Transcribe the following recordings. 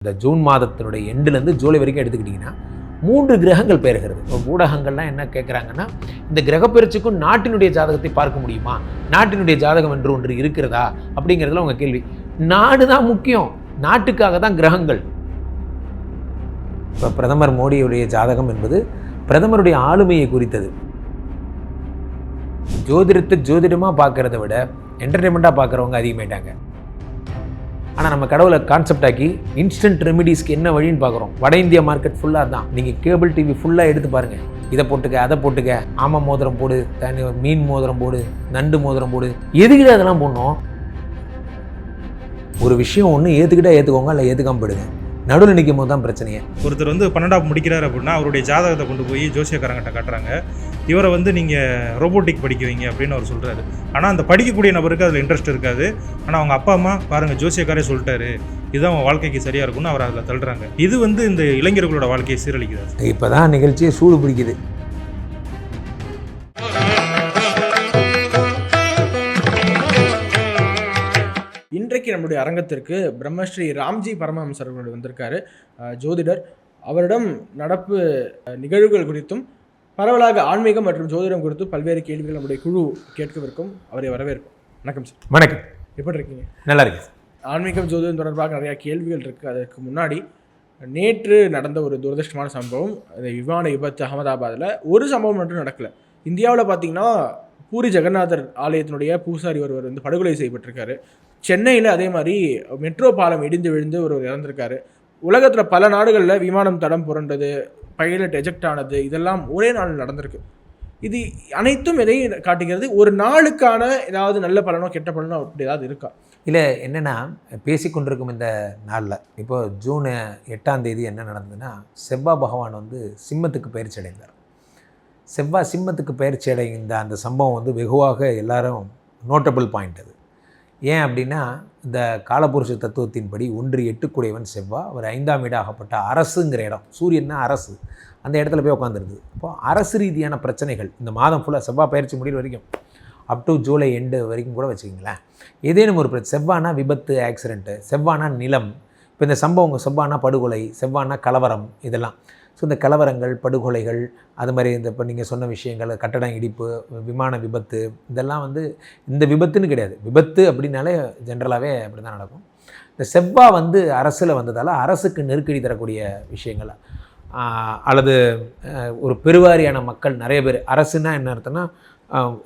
இந்த ஜூன் மாதத்தினுடைய எண்டுலேருந்து ஜூலை வரைக்கும் எடுத்துக்கிட்டிங்கன்னா 3 கிரகங்கள் பெயர்கிறது. இப்போ ஊடகங்கள்லாம் என்ன கேட்குறாங்கன்னா, இந்த கிரகப்பெயர்ச்சிக்கும் நாட்டினுடைய ஜாதகத்தை பார்க்க முடியுமா, நாட்டினுடைய ஜாதகம் என்று ஒன்று இருக்கிறதா அப்படிங்கிறதுல உங்கள் கேள்வி. நாடு தான் முக்கியம், நாட்டுக்காக தான் கிரகங்கள். இப்போ பிரதமர் மோடியுடைய ஜாதகம் என்பது பிரதமருடைய ஆளுமையை குறித்தது. ஜோதிடத்தை ஜோதிடமாக பார்க்குறத விட என்டர்டெயின்மெண்ட்டாக பார்க்குறவங்க அதிகமாயிட்டாங்க. ஆனால் நம்ம கடவுளை கான்செப்ட் ஆக்கி இன்ஸ்டன்ட் ரெமிடிஸ்க்கு என்ன வழின்னு பார்க்குறோம். வட இந்தியா மார்க்கெட் ஃபுல்லாக தான். நீங்கள் கேபிள் டிவி ஃபுல்லாக எடுத்து பாருங்கள். இதை போட்டுக்க, அதை போட்டுக்க, ஆமை மோதிரம் போடு, தனி மீன் மோதிரம் போடு, நண்டு மோதிரம் போடு. எதுக்கிட்ட அதெல்லாம் போடணும்? ஒரு விஷயம் ஒன்று ஏற்றுக்கிட்டா ஏற்றுக்கோங்க, இல்லை ஏற்றுக்காம போயிடுங்க. நடுவில் நிற்கும் போது தான் பிரச்சனையே. ஒருத்தர் 12ஆம் முடிக்கிறார் அப்படின்னா அவருடைய ஜாதகத்தை கொண்டு போய் ஜோசியக்காரங்கிட்ட காட்டுறாங்க. இவரை நீங்கள் ரோபோட்டிக் படிக்க வைங்க அப்படின்னு அவர் சொல்கிறாரு. ஆனால் அந்த படிக்கக்கூடிய நபருக்கு அதில் இன்ட்ரெஸ்ட் இருக்காது. ஆனால் அவங்க அப்பா அம்மா பாருங்கள் ஜோசியக்காரே சொல்லிட்டாரு, இதுதான் அவன் வாழ்க்கைக்கு சரியாக இருக்கும்னு அவர் அதில் தள்ளுறாங்க. இது இந்த இளைஞர்களோட வாழ்க்கையை சீரழிக்கிறார். இப்போ தான் நிகழ்ச்சியை சூடு பிடிக்குது. இன்றைக்கு நம்முடைய அரங்கத்திற்கு பிரம்மஸ்ரீ ராம்ஜி பரமஹம்சர் அவர்கள் வந்திருக்காரு, ஜோதிடர். அவரிடம் நடப்பு நிகழ்வுகள் குறித்தும் பரவலாக ஆன்மீகம் மற்றும் ஜோதிடம் குறித்து பல்வேறு கேள்விகள் நம்முடைய குழு கேட்கவிருக்கும். அவரை வரவேற்போம். வணக்கம் சார். வணக்கம். எப்படி இருக்கீங்க? நல்லா இருக்கு. ஆன்மீகம் ஜோதிடம் தொடர்பாக நிறையா கேள்விகள் இருக்குது. அதற்கு முன்னாடி நேற்று நடந்த ஒரு துரதிருஷ்டமான சம்பவம், அந்த விமான விபத்து அகமதாபாத்தில். ஒரு சம்பவம் மட்டும் நடக்கலை. இந்தியாவில் பார்த்தீங்கன்னா பூரி ஜெகநாதர் ஆலயத்தினுடைய பூசாரி ஒருவர் படுகொலை செய்யப்பட்டிருக்காரு. சென்னையில் அதே மாதிரி மெட்ரோ பாலம் இடிந்து விழுந்து ஒருவர் இறந்திருக்காரு. உலகத்தில் பல நாடுகளில் விமானம் தடம் புரண்டது, பைலட் எஜெக்ட் ஆனது, இதெல்லாம் ஒரே நாள் நடந்திருக்கு. இது அனைத்தும் எதை காட்டுகிறது? ஒரு நாளுக்கான ஏதாவது நல்ல பலனோ கெட்ட பலனோ அப்படி ஏதாவது இருக்கா? இல்லை, என்னென்னா பேசிக்கொண்டிருக்கும் இந்த நாளில் இப்போ ஜூன் 8ஆம் தேதி என்ன நடந்ததுன்னா, செவ்வாய் பகவான் சிம்மத்துக்கு பயிற்சி அடைந்தார். செவ்வாய் சிம்மத்துக்கு பயிற்சி அடைந்த அந்த சம்பவம் வெகுவாக எல்லாரும் நோட்டபிள் பாயிண்ட். அது ஏன் அப்படின்னா, இந்த காலபுருஷ தத்துவத்தின்படி 1 8 செவ்வாய், அவர் 5ஆம் வீடாகப்பட்ட அரசுங்கிற இடம், சூரியன்னா அரசு, அந்த இடத்துல போய் உட்காந்துருக்குது. அப்போது அரசு ரீதியான பிரச்சனைகள் இந்த மாதம் ஃபுல்லாக செவ்வாய் பயிற்சி முடிவு வரைக்கும் அப் டு ஜூலை எண்டு வரைக்கும் கூட வச்சுக்கிங்களேன், ஏதேனும் ஒரு பிரச்சனை. செவ்வாய்னா விபத்து, ஆக்சிடென்ட்டு, செவ்வாய்னா நிலம். இப்போ இந்த சம்பவங்க செவ்வாய்னா படுகொலை, செவ்வாய்னா கலவரம், இதெல்லாம். ஸோ இந்த கலவரங்கள், படுகொலைகள், அது மாதிரி இந்த இப்போ நீங்கள் சொன்ன விஷயங்கள், கட்டடம் இடிப்பு, விமான விபத்து, இதெல்லாம் இந்த விபத்துன்னு கிடையாது. விபத்து அப்படின்னாலே ஜென்ரலாகவே அப்படி தான் நடக்கும். இந்த செவ்வாய் அரசில் வந்ததால் அரசுக்கு நெருக்கடி தரக்கூடிய விஷயங்கள், அல்லது ஒரு பெருவாரியான மக்கள் நிறைய பேர், அரசுன்னா என்ன அர்த்தம்னா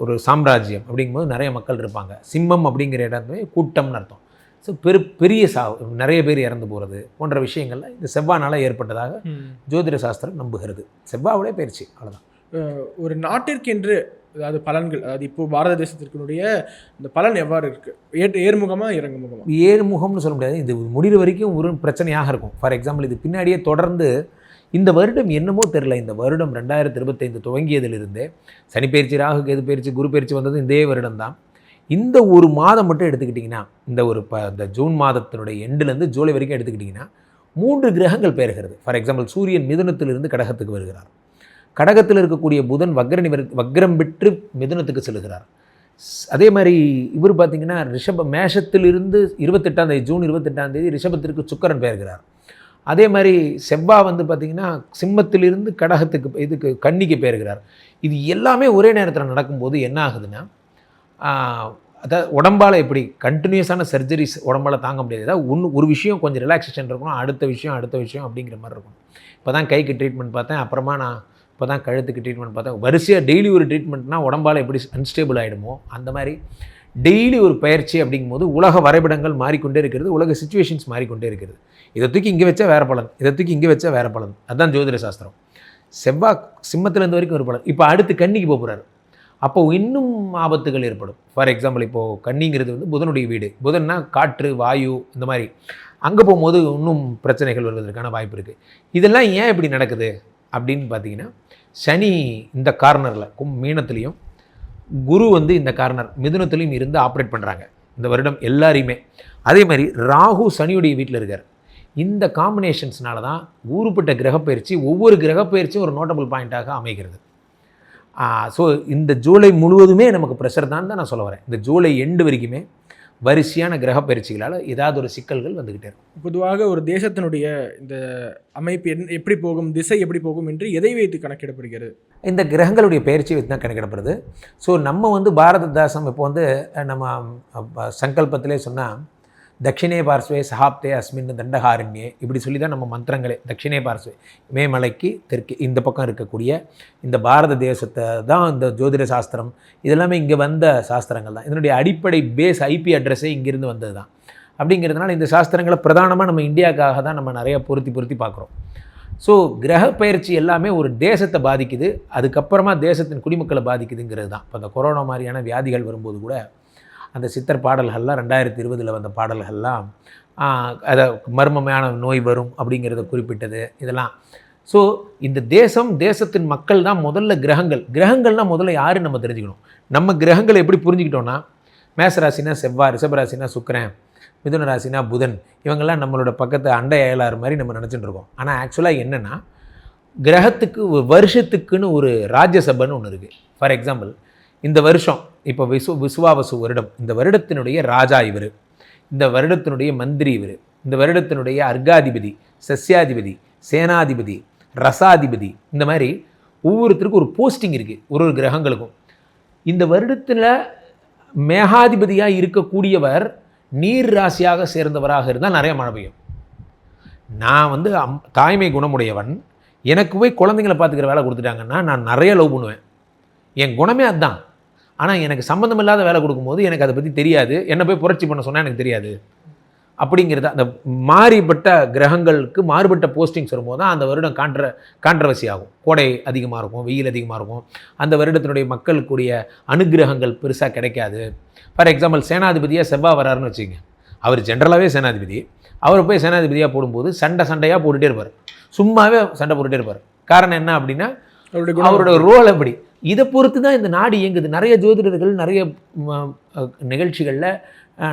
ஒரு சாம்ராஜ்யம் அப்படிங்கும்போது நிறைய மக்கள் இருப்பாங்க. சிம்மம் அப்படிங்கிற இடமே கூட்டம்னு அர்த்தம். ஸோ பெரிய நிறைய பேர் இறந்து போகிறது போன்ற விஷயங்கள்லாம் இந்த செவ்வாய்னால் ஏற்பட்டதாக ஜோதிட சாஸ்திரம் நம்புகிறது. செவ்வாயோட பயிற்சி அவ்வளோதான். ஒரு நாட்டிற்கென்று அதாவது பலன்கள், அதாவது இப்போது பாரத தேசத்திற்குடைய இந்த பலன் எவ்வாறு இருக்குது? ஏர்முகமாக இறங்குமுகமாக? ஏர்முகம்னு சொல்ல முடியாது. இது முடிகிற வரைக்கும் ஒரு பிரச்சனையாக இருக்கும். ஃபார் எக்ஸாம்பிள், இது பின்னாடியே தொடர்ந்து இந்த வருடம் என்னமோ தெரில, இந்த வருடம் 2025 துவங்கியதிலிருந்தே சனி பயிற்சி, ராகு கேது பயிற்சி, குரு பயிற்சி வந்தது இதே வருடம் தான். இந்த ஒரு மாதம் மட்டும் எடுத்துக்கிட்டிங்கன்னா, இந்த ஜூன் மாதத்தினுடைய எண்டுலேருந்து ஜூலை வரைக்கும் எடுத்துக்கிட்டிங்கன்னா 3 கிரகங்கள் பெயர்கிறது. ஃபார் எக்ஸாம்பிள், சூரியன் மிதுனத்திலிருந்து கடகத்துக்கு வருகிறார். கடகத்தில் இருக்கக்கூடிய புதன் வக்ரம் பெற்று மிதுனத்துக்கு செல்கிறார். அதே மாதிரி இவர் பார்த்திங்கன்னா மேஷத்திலிருந்து 28ஆம் தேதி, ஜூன் 28ஆம் தேதி ரிஷபத்திற்கு சுக்கிரன் பெயர்கிறார். அதே மாதிரி செவ்வாய் பார்த்திங்கன்னா சிம்மத்திலிருந்து கடகத்துக்கு கன்னிக்கு பெயர்கிறார். இது எல்லாமே ஒரே நேரத்தில் நடக்கும்போது என்ன ஆகுதுன்னா, அதாவது உடம்பால் எப்படி கண்டினியூஸான சர்ஜரிஸ் உடம்பால் தாங்க முடியாது. ஏதாவது ஒரு விஷயம் கொஞ்சம் ரிலாக்ஸேஷன் இருக்கணும், அடுத்த விஷயம் அப்படிங்கிற மாதிரி இருக்கும். இப்போ தான் கைக்கு ட்ரீட்மெண்ட் பார்த்தேன், அப்புறமா நான் இப்போ தான் கழுத்துக்கு ட்ரீட்மெண்ட் பார்த்தேன். வரிசையாக டெய்லி ஒரு ட்ரீட்மெண்ட்னா உடம்பால் எப்படி அன்ஸ்டேபிள் ஆகிடுமோ அந்த மாதிரி டெய்லி ஒரு பயிற்சி அப்படிங்கும்போது உலக வரைபடங்கள் மாறிக்கொண்டே இருக்கிறது, உலக சுச்சுவேஷன்ஸ் மாறிக்கொண்டே இருக்கிறது. இதை தூக்கி இங்கே வச்சா வேறு பலன், இதை தூக்கி இங்கே வச்சா வேறு பலன். அதுதான் ஜோதிட சாஸ்திரம். செவ்வாய் சிம்மத்திலேருந்து வரைக்கும் ஒரு பலன். இப்போ அடுத்து கன்னிக்கு போகிறாரு, அப்போ இன்னும் ஆபத்துகள் ஏற்படும். ஃபார் எக்ஸாம்பிள், இப்போது கன்னிங்கிறது புதனுடைய வீடு. புதன்னா காற்று, வாயு, இந்த மாதிரி. அங்கே போகும்போது இன்னும் பிரச்சனைகள் வருவதற்கான வாய்ப்பு இருக்குது. இதெல்லாம் ஏன் இப்படி நடக்குது அப்படின்னு பார்த்தீங்கன்னா, சனி இந்த கார்னரில் மீனத்துலேயும், குரு இந்த கார்னர் மிதுனத்துலேயும் இருந்து ஆப்ரேட் பண்ணுறாங்க இந்த வருடம் எல்லாரையுமே. அதே மாதிரி ராகு சனியுடைய வீட்டில் இருக்கார். இந்த காம்பினேஷன்ஸ்னால தான் ஊருப்பட்ட கிரகப்பயிற்சி, ஒவ்வொரு கிரகப்பயிற்சியும் ஒரு நோட்டபிள் பாயிண்ட்டாக அமைகிறது. ஸோ இந்த ஜூலை முழுவதுமே நமக்கு ப்ரெஷர் தான் நான் சொல்ல வரேன். இந்த ஜூலை எண்டு வரைக்குமே வரிசையான கிரக பயிற்சிகளால் ஏதாவது ஒரு சிக்கல்கள் வந்துக்கிட்டே இருக்கும். பொதுவாக ஒரு தேசத்தினுடைய இந்த அமைப்பு எப்படி போகும், திசை எப்படி போகும் என்று எதை வைத்து கணக்கிடப்படுகிறது? இந்த கிரகங்களுடைய பயிற்சி வச்சு தான் கணக்கிடப்படுது. ஸோ நம்ம வந்து பாரத தேசம் இப்போ வந்து நம்ம சங்கல்பத்திலே சொன்னால் தட்சிணே பார்ஸ்வே சஹாப்தே அஸ்மின் தண்டகாரண்யே இப்படி சொல்லி தான் நம்ம மந்திரங்களே. தட்சிணே பார்ஸ்வே மேமலைக்கு தெற்கு இந்த பக்கம் இருக்கக்கூடிய இந்த பாரத தேசத்தை தான் இந்த ஜோதிட சாஸ்திரம் இதெல்லாமே இங்கே வந்த சாஸ்திரங்கள் தான். இதனுடைய அடிப்படை பேஸ் ஐபி அட்ரஸே இங்கேருந்து வந்தது தான். அப்படிங்கிறதுனால இந்த சாஸ்திரங்களை பிரதானமாக நம்ம இந்தியாவுக்காக தான் நம்ம நிறையா பொருத்தி பார்க்குறோம். ஸோ கிரக பயிற்சி எல்லாமே ஒரு தேசத்தை பாதிக்குது, அதுக்கப்புறமா தேசத்தின் குடிமக்களை பாதிக்குதுங்கிறது தான். இப்போ அந்த கொரோனா மாதிரியான வியாதிகள் வரும்போது கூட அந்த சித்தர் பாடல்கள்லாம் 2020 வந்த பாடல்கள்லாம் அதை மர்மமான நோய் வரும் அப்படிங்கிறத குறிப்பிட்டது இதெல்லாம். ஸோ இந்த தேசத்தின் மக்கள் தான் முதல்ல கிரகங்கள்னால் முதல்ல யாருன்னு நம்ம தெரிஞ்சுக்கணும். நம்ம கிரகங்களை எப்படி புரிஞ்சுக்கிட்டோன்னா, மேசராசினா செவ்வாய், ரிஷபராசினா சுக்கிரன், மிதுன ராசினா புதன், இவங்கெல்லாம் நம்மளோட பக்கத்து அண்டை அயலார் மாதிரி நம்ம நினச்சிட்டு இருக்கோம். ஆனால் ஆக்சுவலாக என்னென்னா கிரகத்துக்கு வருஷத்துக்குன்னு ஒரு ராஜ்யசபைன்னு ஒன்று இருக்குது. ஃபார் எக்ஸாம்பிள் இந்த வருஷம் இப்போ விசுவாவசு வருடம், இந்த வருடத்தினுடைய ராஜா இவர், இந்த வருடத்தினுடைய மந்திரி இவர், இந்த வருடத்தினுடைய அர்காதிபதி, சஸ்யாதிபதி, சேனாதிபதி, ரசாதிபதி, இந்த மாதிரி ஒவ்வொருத்தருக்கும் ஒரு போஸ்டிங் இருக்குது ஒரு கிரகங்களுக்கும். இந்த வருடத்தில் மேகாதிபதியாக இருக்கக்கூடியவர் நீர் ராசியாக சேர்ந்தவராக இருந்தால் நிறைய மழை பெய்யும். நான் வந்து தாய்மை குணமுடையவன், எனக்கு போய் குழந்தைங்களை பார்த்துக்கிற வேலை கொடுத்துட்டாங்கன்னா நான் நிறைய லவ் பண்ணுவேன். என் குணமே அதுதான். ஆனால் எனக்கு சம்மந்தம் இல்லாத வேலை கொடுக்கும்போது எனக்கு அதை பற்றி தெரியாது, என்னை போய் புரட்சி பண்ண சொன்னால் எனக்கு தெரியாது. அப்படிங்கிறது அந்த மாறுபட்ட கிரகங்களுக்கு மாறுபட்ட போஸ்டிங்ஸ் வரும்போது தான் அந்த வருடம் கான்ட்ரவர்சி ஆகும். கோடை அதிகமாக இருக்கும், வெயில் அதிகமாக இருக்கும், அந்த வருடத்தினுடைய மக்களுக்குரிய அனுகிரகங்கள் பெருசாக கிடைக்காது. ஃபார் எக்ஸாம்பிள் சேனாதிபதியாக செவ்வாய் வராருன்னு வச்சுக்கோங்க. அவர் ஜென்ரலாகவே சேனாதிபதி, அவர் போய் சேனாதிபதியாக போடும்போது சண்டையாக போட்டுகிட்டே இருப்பார், சும்மாவே சண்டை போட்டுகிட்டே இருப்பார். காரணம் என்ன அப்படின்னா அவரோட ரோல் அப்படி. இதை பொறுத்து தான் இந்த நாடு இயங்குது. நிறைய ஜோதிடர்கள் நிறைய நிகழ்ச்சிகளில்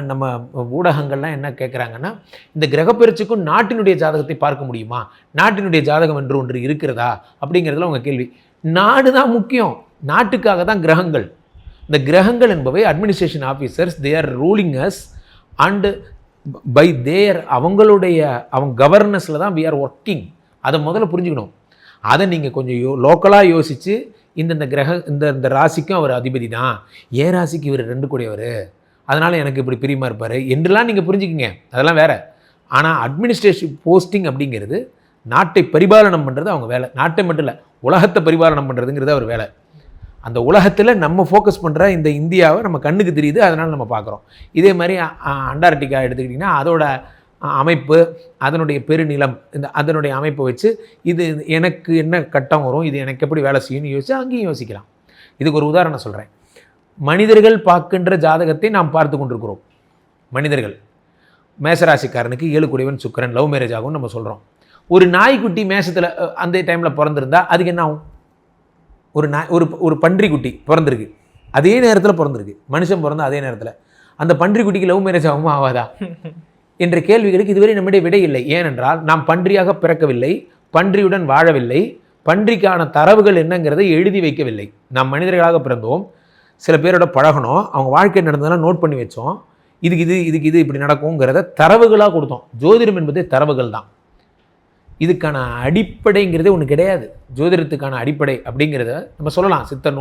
நம்ம ஊடகங்கள்லாம் என்ன கேட்குறாங்கன்னா, இந்த கிரகப்பெயர்ச்சிக்கும் நாட்டினுடைய ஜாதகத்தை பார்க்க முடியுமா, நாட்டினுடைய ஜாதகம் என்று ஒன்று இருக்கிறதா அப்படிங்கிறதுல உங்கள் கேள்வி. நாடு தான் முக்கியம், நாட்டுக்காக தான் கிரகங்கள். இந்த கிரகங்கள் என்பவை administration officers, they are ruling us and by their அவங்க கவர்னஸில் தான் வி ஆர் ஒர்க்கிங். அதை முதல்ல புரிஞ்சுக்கணும். அதை நீங்கள் கொஞ்சம் லோக்கலாக யோசித்து இந்த இந்த ராசிக்கும் அவர் அதிபதி தான், ஏன் ராசிக்கு இவர் 2 கூடியவர், அதனால் எனக்கு இப்படி பிரியமாக இருப்பார் என்றெல்லாம் நீங்கள் புரிஞ்சுக்கிங்க, அதெல்லாம் வேறு. ஆனால் அட்மினிஸ்ட்ரேட்டிவ் போஸ்டிங் அப்படிங்கிறது நாட்டை பரிபாலனம் பண்ணுறது அவங்க வேலை. நாட்டை மட்டும் இல்லை, உலகத்தை பரிபாலனம் பண்ணுறதுங்கிறது அவர் வேலை. அந்த உலகத்தில் நம்ம ஃபோக்கஸ் பண்ணுற இந்த இந்தியாவை நம்ம கண்ணுக்கு தெரியுது, அதனால் நம்ம பார்க்குறோம். இதே மாதிரி அண்டார்டிகா எடுத்துக்கிட்டிங்கன்னா அதோட அமைப்பு, அதனுடைய பெருநிலம், அதனுடைய அமைப்பை வச்சு இது எனக்கு என்ன கட்டம் வரும், இது எனக்கு எப்படி வேலை செய்யணும்னு யோசிச்சு அங்கேயும் யோசிக்கலாம். இதுக்கு ஒரு உதாரணம் சொல்கிறேன். மனிதர்கள் பார்க்கின்ற ஜாதகத்தை நாம் பார்த்து கொண்டிருக்கிறோம். மனிதர்கள் மேசராசிக்காரனுக்கு 7 கூடியவன் சுக்கிரன், லவ் மேரேஜ் ஆகும்னு நம்ம சொல்கிறோம். ஒரு நாய்க்குட்டி மேசத்தில் அந்த டைமில் பிறந்திருந்தா அதுக்கு என்ன ஆகும்? ஒரு பன்றிக்குட்டி பிறந்திருக்கு, அதே நேரத்தில் பிறந்திருக்கு, மனுஷன் பிறந்த அதே நேரத்தில், அந்த பன்றிக்குட்டிக்கு லவ் மேரேஜ் ஆகுமா ஆகாதா என்ற கேள்விகளுக்கு இதுவரை நம்மிடையே விடை இல்லை. ஏனென்றால் நாம் பன்றியாக பிறக்கவில்லை, பன்றியுடன் வாழவில்லை, பன்றிக்கான தரவுகள் என்னங்கிறதை எழுதி வைக்கவில்லை. நாம் மனிதர்களாக பிறந்தோம், சில பேரோட பழகணும், அவங்க வாழ்க்கை நடந்ததெல்லாம் நோட் பண்ணி வச்சோம், இதுக்கு இது இப்படி நடக்குங்கிறத தரவுகளாக கொடுத்தோம். ஜோதிடம் என்பதே தரவுகள் தான். இதுக்கான அடிப்படைங்கிறதே ஒன்று கிடையாது. ஜோதிடத்துக்கான அடிப்படை அப்படிங்கிறத நம்ம சொல்லலாம், சித்த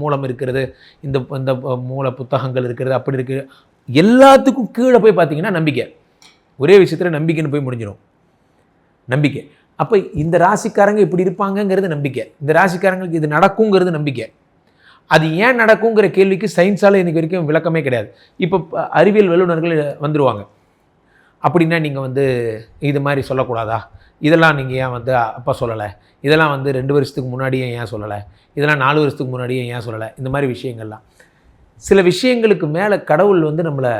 மூலம் இருக்கிறது, இந்த மூல புத்தகங்கள் இருக்கிறது, அப்படி இருக்குது. எல்லாத்துக்கும் கீழே போய் பார்த்தீங்கன்னா நம்பிக்கை. ஒரே விஷயத்தில் நம்பிக்கைன்னு போய் முடிஞ்சிடும். நம்பிக்கை. அப்போ இந்த ராசிக்காரங்க இப்படி இருப்பாங்கங்கிறது நம்பிக்கை, இந்த ராசிக்காரங்களுக்கு இது நடக்குங்கிறது நம்பிக்கை. அது ஏன் நடக்குங்கிற கேள்விக்கு சயின்ஸால் இன்றைக்கு வரைக்கும் விளக்கமே கிடையாது. இப்போ அறிவியல் வல்லுநர்கள் வந்துடுவாங்க. அப்படின்னா நீங்கள் இது மாதிரி சொல்லக்கூடாதா, இதெல்லாம் நீங்கள் ஏன் அப்போ சொல்லலை, இதெல்லாம் 2 வருஷத்துக்கு முன்னாடியே ஏன் சொல்லலை, இதெல்லாம் 4 வருஷத்துக்கு முன்னாடியே ஏன் சொல்லலை, இந்த மாதிரி விஷயங்கள்லாம். சில விஷயங்களுக்கு மேலே கடவுள் நம்மளை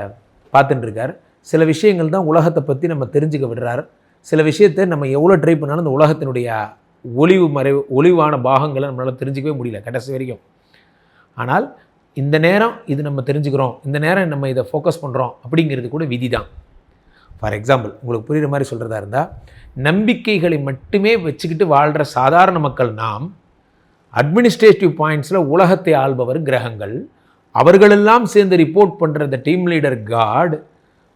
பார்த்துட்டு இருக்கார். சில விஷயங்கள் தான் உலகத்தை பற்றி நம்ம தெரிஞ்சுக்க விடுறார். சில விஷயத்தை நம்ம எவ்வளோ ட்ரை பண்ணாலும் இந்த உலகத்தினுடைய ஒளிவான பாகங்களை நம்மளால் தெரிஞ்சிக்கவே முடியல கடைசி வரைக்கும். ஆனால் இந்த நேரம் இது நம்ம தெரிஞ்சுக்கிறோம், இந்த நேரம் நம்ம இதை ஃபோக்கஸ் பண்ணுறோம் அப்படிங்கிறது கூட விதி தான். ஃபார் எக்ஸாம்பிள் உங்களுக்கு புரிகிற மாதிரி சொல்கிறதா இருந்தால், நம்பிக்கைகளை மட்டுமே வச்சுக்கிட்டு வாழ்கிற சாதாரண மக்கள் நாம், அட்மினிஸ்ட்ரேட்டிவ் பாயிண்ட்ஸில் உலகத்தை ஆள்பவர் கிரகங்கள், அவர்களெல்லாம் சேர்ந்து ரிப்போர்ட் பண்ணுற இந்த டீம் லீடர் காட்,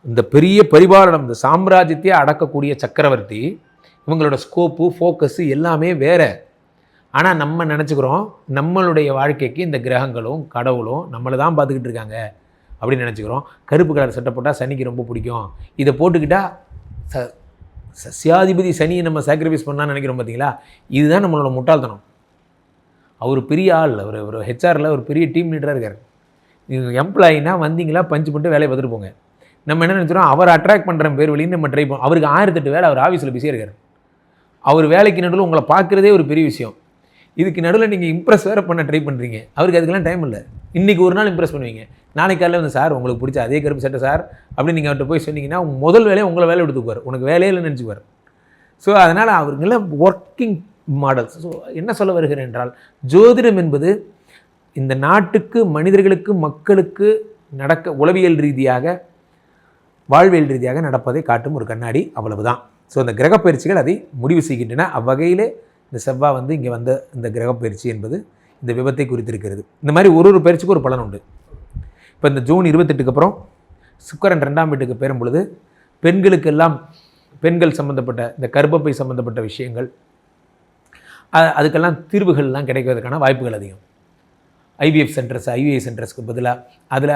இந்த பெரிய பரிபாலனம், இந்த சாம்ராஜ்யத்தையே அடக்கக்கூடிய சக்கரவர்த்தி, இவங்களோட ஸ்கோப்பு ஃபோக்கஸு எல்லாமே வேற. ஆனால் நம்ம நினச்சிக்கிறோம் நம்மளுடைய வாழ்க்கைக்கு இந்த கிரகங்களும் கடவுளும் நம்மளை தான் பார்த்துக்கிட்டு இருக்காங்க அப்படின்னு நினச்சிக்கிறோம். கருப்பு கலர் சட்டை போட்டால் சனிக்கு ரொம்ப பிடிக்கும், இதை போட்டுக்கிட்டால் சஸ்யாதிபதி சனியை நம்ம சாக்ரிஃபைஸ் பண்ணான்னு நினைக்கிறோம். பார்த்தீங்களா, இதுதான் நம்மளோட முட்டாள்தனம். அவர் பெரிய ஆள், ஒரு ஹெச்ஆரில் ஒரு பெரிய டீம் லீடராக இருக்கார். எம்ப்ளாயினா வந்தீங்களா பஞ்சு பண்ணிட்டு வேலையை பார்த்துட்டு போங்க. நம்ம என்ன நினச்சிடும், அவர் அட்ராக்ட் பண்ணுற பேர் வழின்னு நம்ம ட்ரை பண்ணுவோம். அவருக்கு 1008 வேலை, அவர் ஆஃபீஸில் பிஸியாக இருக்கார். அவர் வேலைக்கு நடுவில் உங்களை பார்க்குறதே ஒரு பெரிய விஷயம். இதுக்கு நடுவில் நீங்கள் இம்ப்ரெஸ் வேறு பண்ண ட்ரை பண்ணுறீங்க. அவருக்கு அதுக்கெல்லாம் டைம் இல்லை. இன்றைக்கி ஒரு நாள் இம்ப்ரெஸ் பண்ணுவீங்க, நாளைக்கு காலையில் வந்து சார் உங்களுக்கு பிடிச்ச அதே கருப்பு சட்டை சார் அப்படின்னு நீங்கள் அவர்கிட்ட போய் சொன்னீங்கன்னா முதல் வேலையை உங்களை வேலை எடுத்துக்குவார், உனக்கு வேலையில் நினச்சிக்குவார். ஸோ அதனால் அவருங்கெல்லாம் ஒர்க்கிங் மாடல்ஸ். ஸோ என்ன சொல்ல வருகிறேன் என்றால், ஜோதிடம் என்பது இந்த நாட்டுக்கு, மனிதர்களுக்கு, மக்களுக்கு நடக்க உளவியல் ரீதியாக, வாழ்வியல் ரீதியாக நடப்பதை காட்டும் ஒரு கண்ணாடி, அவ்வளவுதான். ஸோ இந்த கிரகப்பயிற்சிகள் அதை முடிவு செய்கின்றன. அவ்வகையிலே இந்த செவ்வாய் வந்து இங்கே வந்த இந்த கிரகப்பயிற்சி என்பது இந்த விபத்தை குறித்திருக்கிறது. இந்த மாதிரி ஒரு பயிற்சிக்கு ஒரு பலன் உண்டு. இப்போ இந்த ஜூன் 28க்கு அப்புறம் சுக்கிரன் 2ஆம் வீட்டுக்கு பெறும் பொழுது பெண்களுக்கெல்லாம், பெண்கள் சம்மந்தப்பட்ட இந்த கர்ப்பப்பை சம்மந்தப்பட்ட விஷயங்கள், அதுக்கெல்லாம் தீர்வுகள்லாம் கிடைக்கிறதுக்கான வாய்ப்புகள் அதிகம். ஐவிஎஃப் சென்டர்ஸ், ஐவிஐ சென்டர்ஸ்க்கு பதிலாக அதில்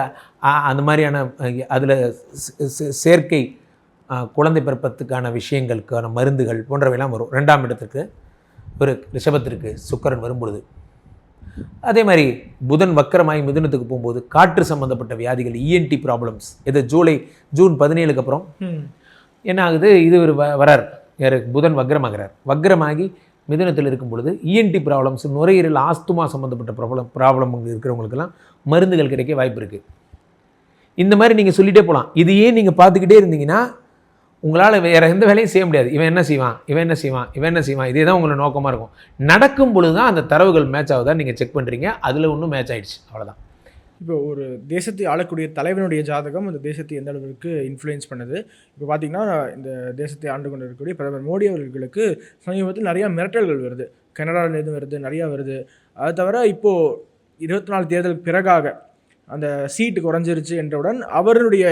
அந்த மாதிரியான அதில் செயற்கை குழந்தை பிறப்பத்துக்கான விஷயங்களுக்கான மருந்துகள் போன்றவையெல்லாம் வரும். 2ஆம் இடத்துக்கு ஒரு ரிஷபத்திற்கு சுக்கிரன் வரும்பொழுது. அதே மாதிரி புதன் வக்கரமாகி மிதுனத்துக்கு போகும்போது காற்று சம்மந்தப்பட்ட வியாதிகள், இஎன்டி ப்ராப்ளம்ஸ், இது ஜூன் 17க்கு அப்புறம் என்ன ஆகுது, இது ஒரு வரார் யார், புதன் வக்ரமாகிறார். வக்ரமாகி மிதுனத்தில் இருக்கும் பொழுது இஎன்டி ப்ராப்ளம்ஸ், நுரையீரல், ஆஸ்துமா சம்மந்தப்பட்ட ப்ராப்ளம் இருக்கிறவங்களுக்கெல்லாம் மருந்துகள் கிடைக்க வாய்ப்பு இருக்குது. இந்த மாதிரி நீங்கள் சொல்லிகிட்டே போகலாம். இதையே நீங்கள் பார்த்துக்கிட்டே இருந்தீங்கன்னா உங்களால் வேறு எந்த வேலையும் செய்ய முடியாது. இவன் என்ன செய்வான், இவன் என்ன செய்வான், இவன் என்ன செய்வான், இதே தான் உங்களோட நோக்கமாக இருக்கும். நடக்கும் பொழுது தான் அந்த தரவுகள் மேட்ச் ஆகுதா நீங்கள் செக் பண்ணுறீங்க, அதில் ஒன்றும் மேட்ச் ஆகிடுச்சு, அவ்வளோதான். இப்போ ஒரு தேசத்தை ஆளக்கூடிய தலைவனுடைய ஜாதகம் அந்த தேசத்தை எந்த அளவுக்கு இன்ஃப்ளூயன்ஸ் பண்ணுது. இப்போ பார்த்திங்கன்னா இந்த தேசத்தை ஆண்டு கொண்டு இருக்கக்கூடிய பிரதமர் மோடி அவர்களுக்கு சமீபத்தில் நிறையா மிரட்டல்கள் வருது, கனடாவிலேருந்து வருது, நிறையா வருது. அது தவிர இப்போது 24 தேர்தலுக்கு பிறகாக அந்த சீட்டு குறைஞ்சிருச்சு என்றவுடன் அவருடைய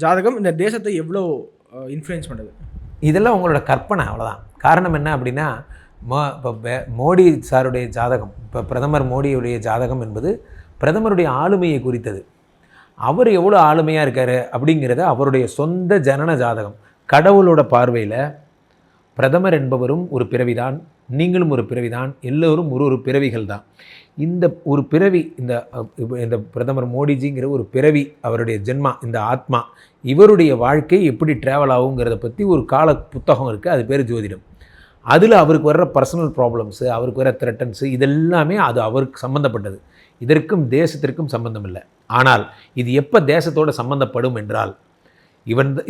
ஜாதகம் இந்த தேசத்தை எவ்வளோ இன்ஃப்ளூயன்ஸ் பண்ணுது? இதெல்லாம் உங்களோட கற்பனை, அவ்வளோதான். காரணம் என்ன அப்படின்னா, இப்போ மோடி சாருடைய ஜாதகம், இப்போ பிரதமர் மோடியுடைய ஜாதகம் என்பது பிரதமருடைய ஆளுமையை குறித்தது. அவர் எவ்வளோ ஆளுமையாக இருக்கார் அப்படிங்கிறத அவருடைய சொந்த ஜனன ஜாதகம். கடவுளோட பார்வையில் பிரதமர் என்பவரும் ஒரு பிறவிதான், நீங்களும் ஒரு பிறவிதான், எல்லோரும் ஒரு பிறவிகள் தான். இந்த ஒரு பிறவி, இந்த பிரதமர் மோடிஜிங்கிற ஒரு பிறவி, அவருடைய ஜென்மா, இந்த ஆத்மா, இவருடைய வாழ்க்கை எப்படி ட்ராவல் ஆகுங்கிறத பற்றி ஒரு கால புத்தகம் இருக்குது, அது பேர் ஜோதிடம். அதில் அவருக்கு வர்ற பர்சனல் ப்ராப்ளம்ஸு, அவருக்கு வர்ற த்ரெட்டன்ஸு, இதெல்லாமே அது அவருக்கு சம்மந்தப்பட்டது. இதற்கும் தேசத்திற்கும் சம்பந்தம் இல்லை. ஆனால் இது எப்போ தேசத்தோடு சம்மந்தப்படும் என்றால்,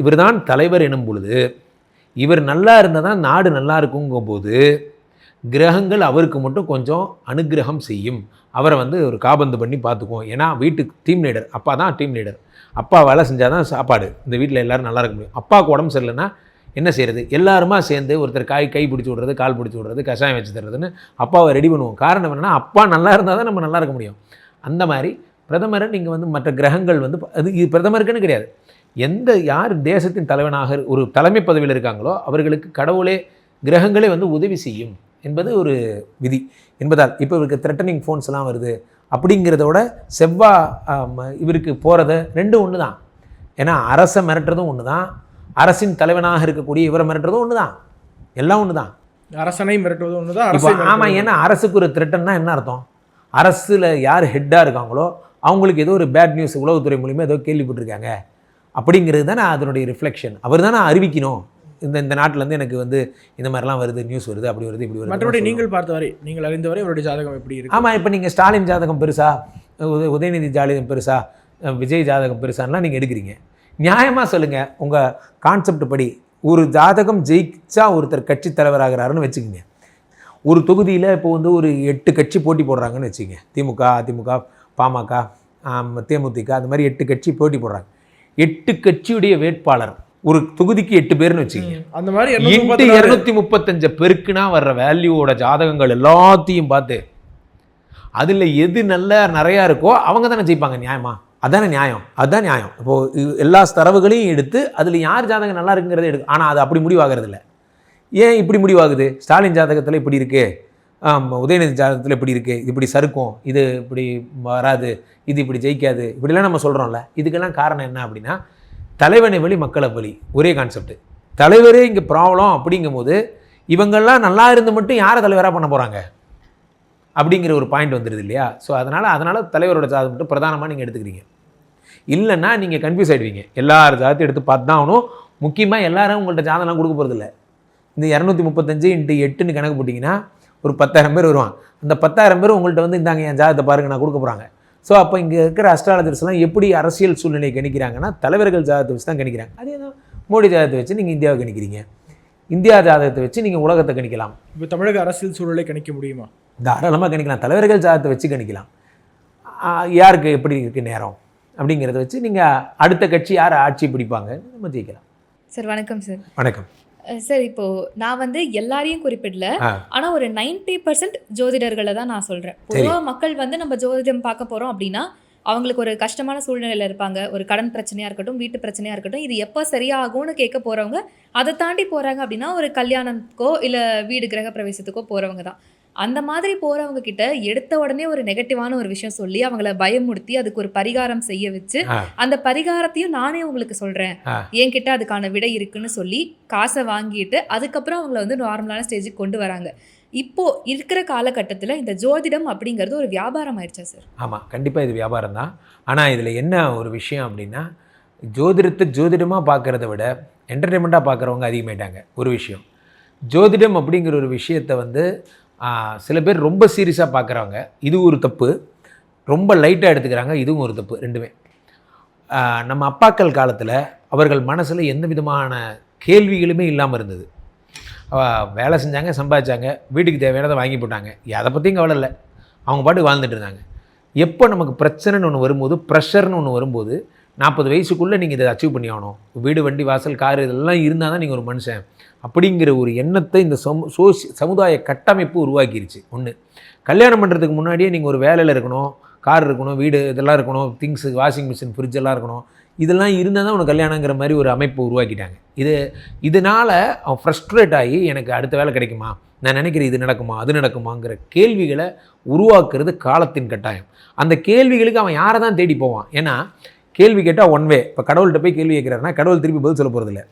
இவர் தான் தலைவர் எனும் பொழுது, இவர் நல்லா இருந்தால் தான் நாடு நல்லா இருக்குங்கும் போது கிரகங்கள் அவருக்கு மட்டும் கொஞ்சம் அனுகிரகம் செய்யும். அவரை ஒரு காபந்து பண்ணி பார்த்துக்குவோம். ஏன்னா வீட்டுக்கு டீம் லீடர், அப்பா தான் டீம் லீடர். அப்பா வேலை செஞ்சால் தான் சாப்பாடு, இந்த வீட்டில் எல்லோரும் நல்லா இருக்க முடியும். அப்பாவுக்கு உடம்பு சரியில்லைன்னா என்ன செய்கிறது, எல்லாருமா சேர்ந்து ஒருத்தர் கை பிடிச்சி விடுறது, கால் பிடிச்சி விடுறது, கஷாயம் வச்சு தர்றதுன்னு அப்பாவை ரெடி பண்ணுவோம். காரணம் என்னென்னா, அப்பா நல்லா இருந்தால் தான் நம்ம நல்லா இருக்க முடியும். அந்த மாதிரி பிரதமரை நீங்கள் மற்ற கிரகங்கள் அது இது பிரதமருக்குன்னு கிடையாது, யார் தேசத்தின் தலைவனாக ஒரு தலைமை பதவியில் இருக்காங்களோ அவர்களுக்கு கடவுளே, கிரகங்களே உதவி செய்யும் என்பது ஒரு விதி என்பதால் இப்போ இவருக்கு த்ரெட்டனிங் ஃபோன்ஸ்லாம் வருது அப்படிங்கிறதோட செவ்வாய் இவருக்கு போகிறது ரெண்டும் ஒன்று தான். ஏன்னா அரசை மிரட்டுறதும் ஒன்று தான், அரசின் தலைவனாக இருக்கக்கூடிய இவரை மிரட்டுறதும் ஒன்று தான், எல்லாம் ஒன்று தான். அரசனை மிரட்டுவதும் ஒன்று தான். இப்போ ஆமாம், ஏன்னா அரசுக்கு ஒரு த்ரெட்டன்னா என்ன அர்த்தம், அரசில் யார் ஹெட்டாக இருக்காங்களோ அவங்களுக்கு ஏதோ ஒரு பேட் நியூஸ் உளவுத்துறை மூலிமா ஏதோ கேள்விப்பட்டிருக்காங்க அப்படிங்கிறது தானே அதனுடைய ரிஃப்ளெக்ஷன். அவர் தானே அறிவிக்கணும், இந்த நாட்டிலேருந்து எனக்கு இந்த மாதிரிலாம் வருது, நியூஸ் வருது, அப்படி வருது, இப்படி வருது. மற்றபடி நீங்கள் பார்த்தவரை, நீங்கள் அறிந்தவரை அவருடைய ஜாதகம் எப்படி இருக்கு? ஆமாம், இப்போ நீங்கள் ஸ்டாலின் ஜாதகம் பெருசா, உதயநிதி ஜாதகம் பெருசா, விஜய் ஜாதகம் பெருசான்லாம் நீங்கள் எடுக்கிறீங்க. நியாயமாக சொல்லுங்கள், உங்கள் கான்செப்ட் படி ஒரு ஜாதகம் ஜெயிச்சா ஒருத்தர் கட்சி தலைவராகிறாருன்னு வச்சுக்கோங்க. ஒரு தொகுதியில் இப்போ ஒரு 8 கட்சி போட்டி போடுறாங்கன்னு வச்சுக்கோங்க. திமுக, அதிமுக, பாமக, தேமுதிக, அந்த மாதிரி 8 கட்சி போட்டி போடுறாங்க. 8 கட்சியுடைய வேட்பாளர் ஒரு தொகுதிக்கு 8 பேர்னு வச்சுக்கோங்க. அந்த மாதிரி 235 பெருக்குனா வர்ற வேல்யூவோட ஜாதகங்கள் எல்லாத்தையும் பார்த்து அதில் எது நிறையா இருக்கோ அவங்க தானே ஜெயிப்பாங்க. நியாயமா? அதானே நியாயம், அதுதான் நியாயம். இப்போது எல்லா தரவுகளையும் எடுத்து அதில் யார் ஜாதகம் நல்லா இருக்குங்கிறத எடுக்கும். ஆனால் அது அப்படி முடிவாகிறது இல்லை. ஏன் இப்படி முடிவாகுது? ஸ்டாலின் ஜாதகத்தில் இப்படி இருக்குது, உதயநிதி ஜாதகத்தில் இப்படி இருக்குது, இது இப்படி சறுக்கும், இது இப்படி வராது, இது இப்படி ஜெயிக்காது, இப்படிலாம் நம்ம சொல்கிறோம்ல. இதுக்கெல்லாம் காரணம் என்ன அப்படின்னா, தலைவனை வழி மக்களை வழி, ஒரே கான்செப்ட். தலைவரே இங்கே ப்ராப்ளம் அப்படிங்கும்போது இவங்கெல்லாம் நல்லா இருந்து மட்டும் யாரை தலைவராக பண்ண போகிறாங்க அப்படிங்கிற ஒரு பாயிண்ட் வந்துடுது இல்லையா? ஸோ அதனால் தலைவரோட ஜாதகம் மட்டும் பிரதானமாக நீங்கள் எடுத்துக்கிறீங்க. இல்லைன்னா நீங்கள் கன்ஃபியூஸ் ஆகிடுவீங்க. எல்லார் ஜாதகத்தையும் எடுத்து பார்த்து தான் ஆகணும். முக்கியமாக எல்லாரும் உங்கள்கிட்ட ஜாதகம்லாம் கொடுக்க போகிறதில்ல. இந்த 235 × 8ன்னு கணக்கு போட்டிங்கன்னா ஒரு 10,000 பேர் வருவாங்க. அந்த 10,000 பேர் உங்கள்கிட்ட வந்து இந்தாங்க என் ஜாதகத்தை பாருங்க நான் கொடுக்க போகிறாங்க. ஸோ அப்போ இங்கே இருக்கிற அஸ்ட்ராலஜர்ஸ்லாம் எப்படி அரசியல் சூழ்நிலையை கணிக்கிறாங்கன்னா தலைவர்கள் ஜாதகத்தை வச்சு தான் கணிக்கிறாங்க. அதே தான் மோடி ஜாதகத்தை வச்சு நீங்கள் இந்தியாவை கணிக்கிறீங்க, இந்தியா ஜாதகத்தை வச்சு நீங்கள் உலகத்தை கணிக்கலாம். இப்போ தமிழக அரசியல் சூழலை கணிக்க முடியுமா? தாராளமாக கணிக்கலாம். தலைவர்கள் ஜாதகத்தை வச்சு கணிக்கலாம். யாருக்கு எப்படி இருக்குது நேரம் அப்படிங்கிறத வச்சு நீங்கள் அடுத்த கட்சி யார் ஆட்சி பிடிப்பாங்க நம்ம ஜெயிக்கலாம். சார் வணக்கம் சார். வணக்கம் சார். இப்போ நான் வந்து எல்லாரையும் குறிப்பிடல, ஆனா ஒரு 90% ஜோதிடர்களை தான் நான் சொல்றேன். பொதுவாக மக்கள் வந்து நம்ம ஜோதிடம் பார்க்க போறோம் அப்படின்னா அவங்களுக்கு ஒரு கஷ்டமான சூழ்நிலையில் இருப்பாங்க. ஒரு கடன் பிரச்சனையாக இருக்கட்டும், வீட்டு பிரச்சனையாக இருக்கட்டும், இது எப்போ சரியாகும்னு கேட்க போகிறவங்க. அதை தாண்டி போகிறாங்க அப்படின்னா ஒரு கல்யாணத்துக்கோ இல்லை வீடு கிரக பிரவேசத்துக்கோ போகிறவங்க தான். அந்த மாதிரி போகிறவங்க கிட்ட எடுத்த உடனே ஒரு நெகட்டிவான ஒரு விஷயம் சொல்லி அவங்கள பயமுறுத்தி அதுக்கு ஒரு பரிகாரம் செய்ய வச்சு அந்த பரிகாரத்தையும் நானே உங்களுக்கு சொல்கிறேன், என்கிட்ட அதுக்கான விடை இருக்குன்னு சொல்லி காசை வாங்கிட்டு அதுக்கப்புறம் அவங்கள வந்து நார்மலான ஸ்டேஜுக்கு கொண்டு வராங்க. இப்போ இருக்கிற காலகட்டத்தில் இந்த ஜோதிடம் அப்படிங்கிறது ஒரு வியாபாரம் ஆயிடுச்சா சார்? ஆமாம், கண்டிப்பாக இது வியாபாரம் தான். ஆனால் இதில் என்ன ஒரு விஷயம் அப்படின்னா, ஜோதிடத்தை ஜோதிடமாக பார்க்குறத விட என்டர்டெயின்மெண்ட்டாக பார்க்குறவங்க அதிகமாயிட்டாங்க. ஒரு விஷயம், ஜோதிடம் அப்படிங்கிற ஒரு விஷயத்தை வந்து சில பேர் ரொம்ப சீரியஸாக பார்க்குறாங்க, இது ஒரு தப்பு. ரொம்ப லைட்டாக எடுத்துக்கிறாங்க, இதுவும் ஒரு தப்பு. ரெண்டுமே நம்ம அப்பாக்கள் காலத்தில் அவர்கள் மனசில் எந்த விதமான கேள்விகளுமே இல்லாமல் இருந்தது. வேலை செஞ்சாங்க, சம்பாதிச்சாங்க, வீட்டுக்கு தேவையானதை வாங்கி போட்டாங்க, அதை பற்றியும் கவலை இல்லை, அவங்க பாட்டுக்கு வாழ்ந்துட்டு இருந்தாங்க. எப்போ நமக்கு பிரச்சனைன்னு ஒன்று வரும்போது, ப்ரெஷர்னு ஒன்று வரும்போது, 40 வயசுக்குள்ளே நீங்கள் இதை அச்சீவ் பண்ணி ஆகணும், வீடு வண்டி வாசல் கார் இதெல்லாம் இருந்தால் தான் நீங்கள் ஒரு மனுஷன் அப்படிங்கிற ஒரு எண்ணத்தை இந்த சமுதாய கட்டமைப்பு உருவாக்கிருச்சு. ஒன்று, கல்யாணம் பண்ணுறதுக்கு முன்னாடியே நீங்கள் ஒரு வேலையில் இருக்கணும், கார் இருக்கணும், வீடு இதெல்லாம் இருக்கணும், திங்ஸு வாஷிங் மிஷின் ஃப்ரிட்ஜ் எல்லாம் இருக்கணும், இதெல்லாம் இருந்தால் தான் உனக்கு கல்யாணங்கிற மாதிரி ஒரு அமைப்பு உருவாக்கிட்டாங்க. இதனால் அவன் ஃப்ரஸ்ட்ரேட் ஆகி எனக்கு அடுத்த வேலை கிடைக்குமா, நான் நினைக்கிறேன் இது நடக்குமா அது நடக்குமாங்கிற கேள்விகளை உருவாக்குறது காலத்தின் கட்டாயம். அந்த கேள்விகளுக்கு அவன் யாரை தான் தேடி போவான்? ஏன்னா கேள்வி கேட்டால் ஒன் வே. இப்போ கடவுள்கிட்ட போய் கேள்வி கேட்குறாருன்னா கடவுள் திருப்பி பதில் சொல்ல போகிறதில்ல.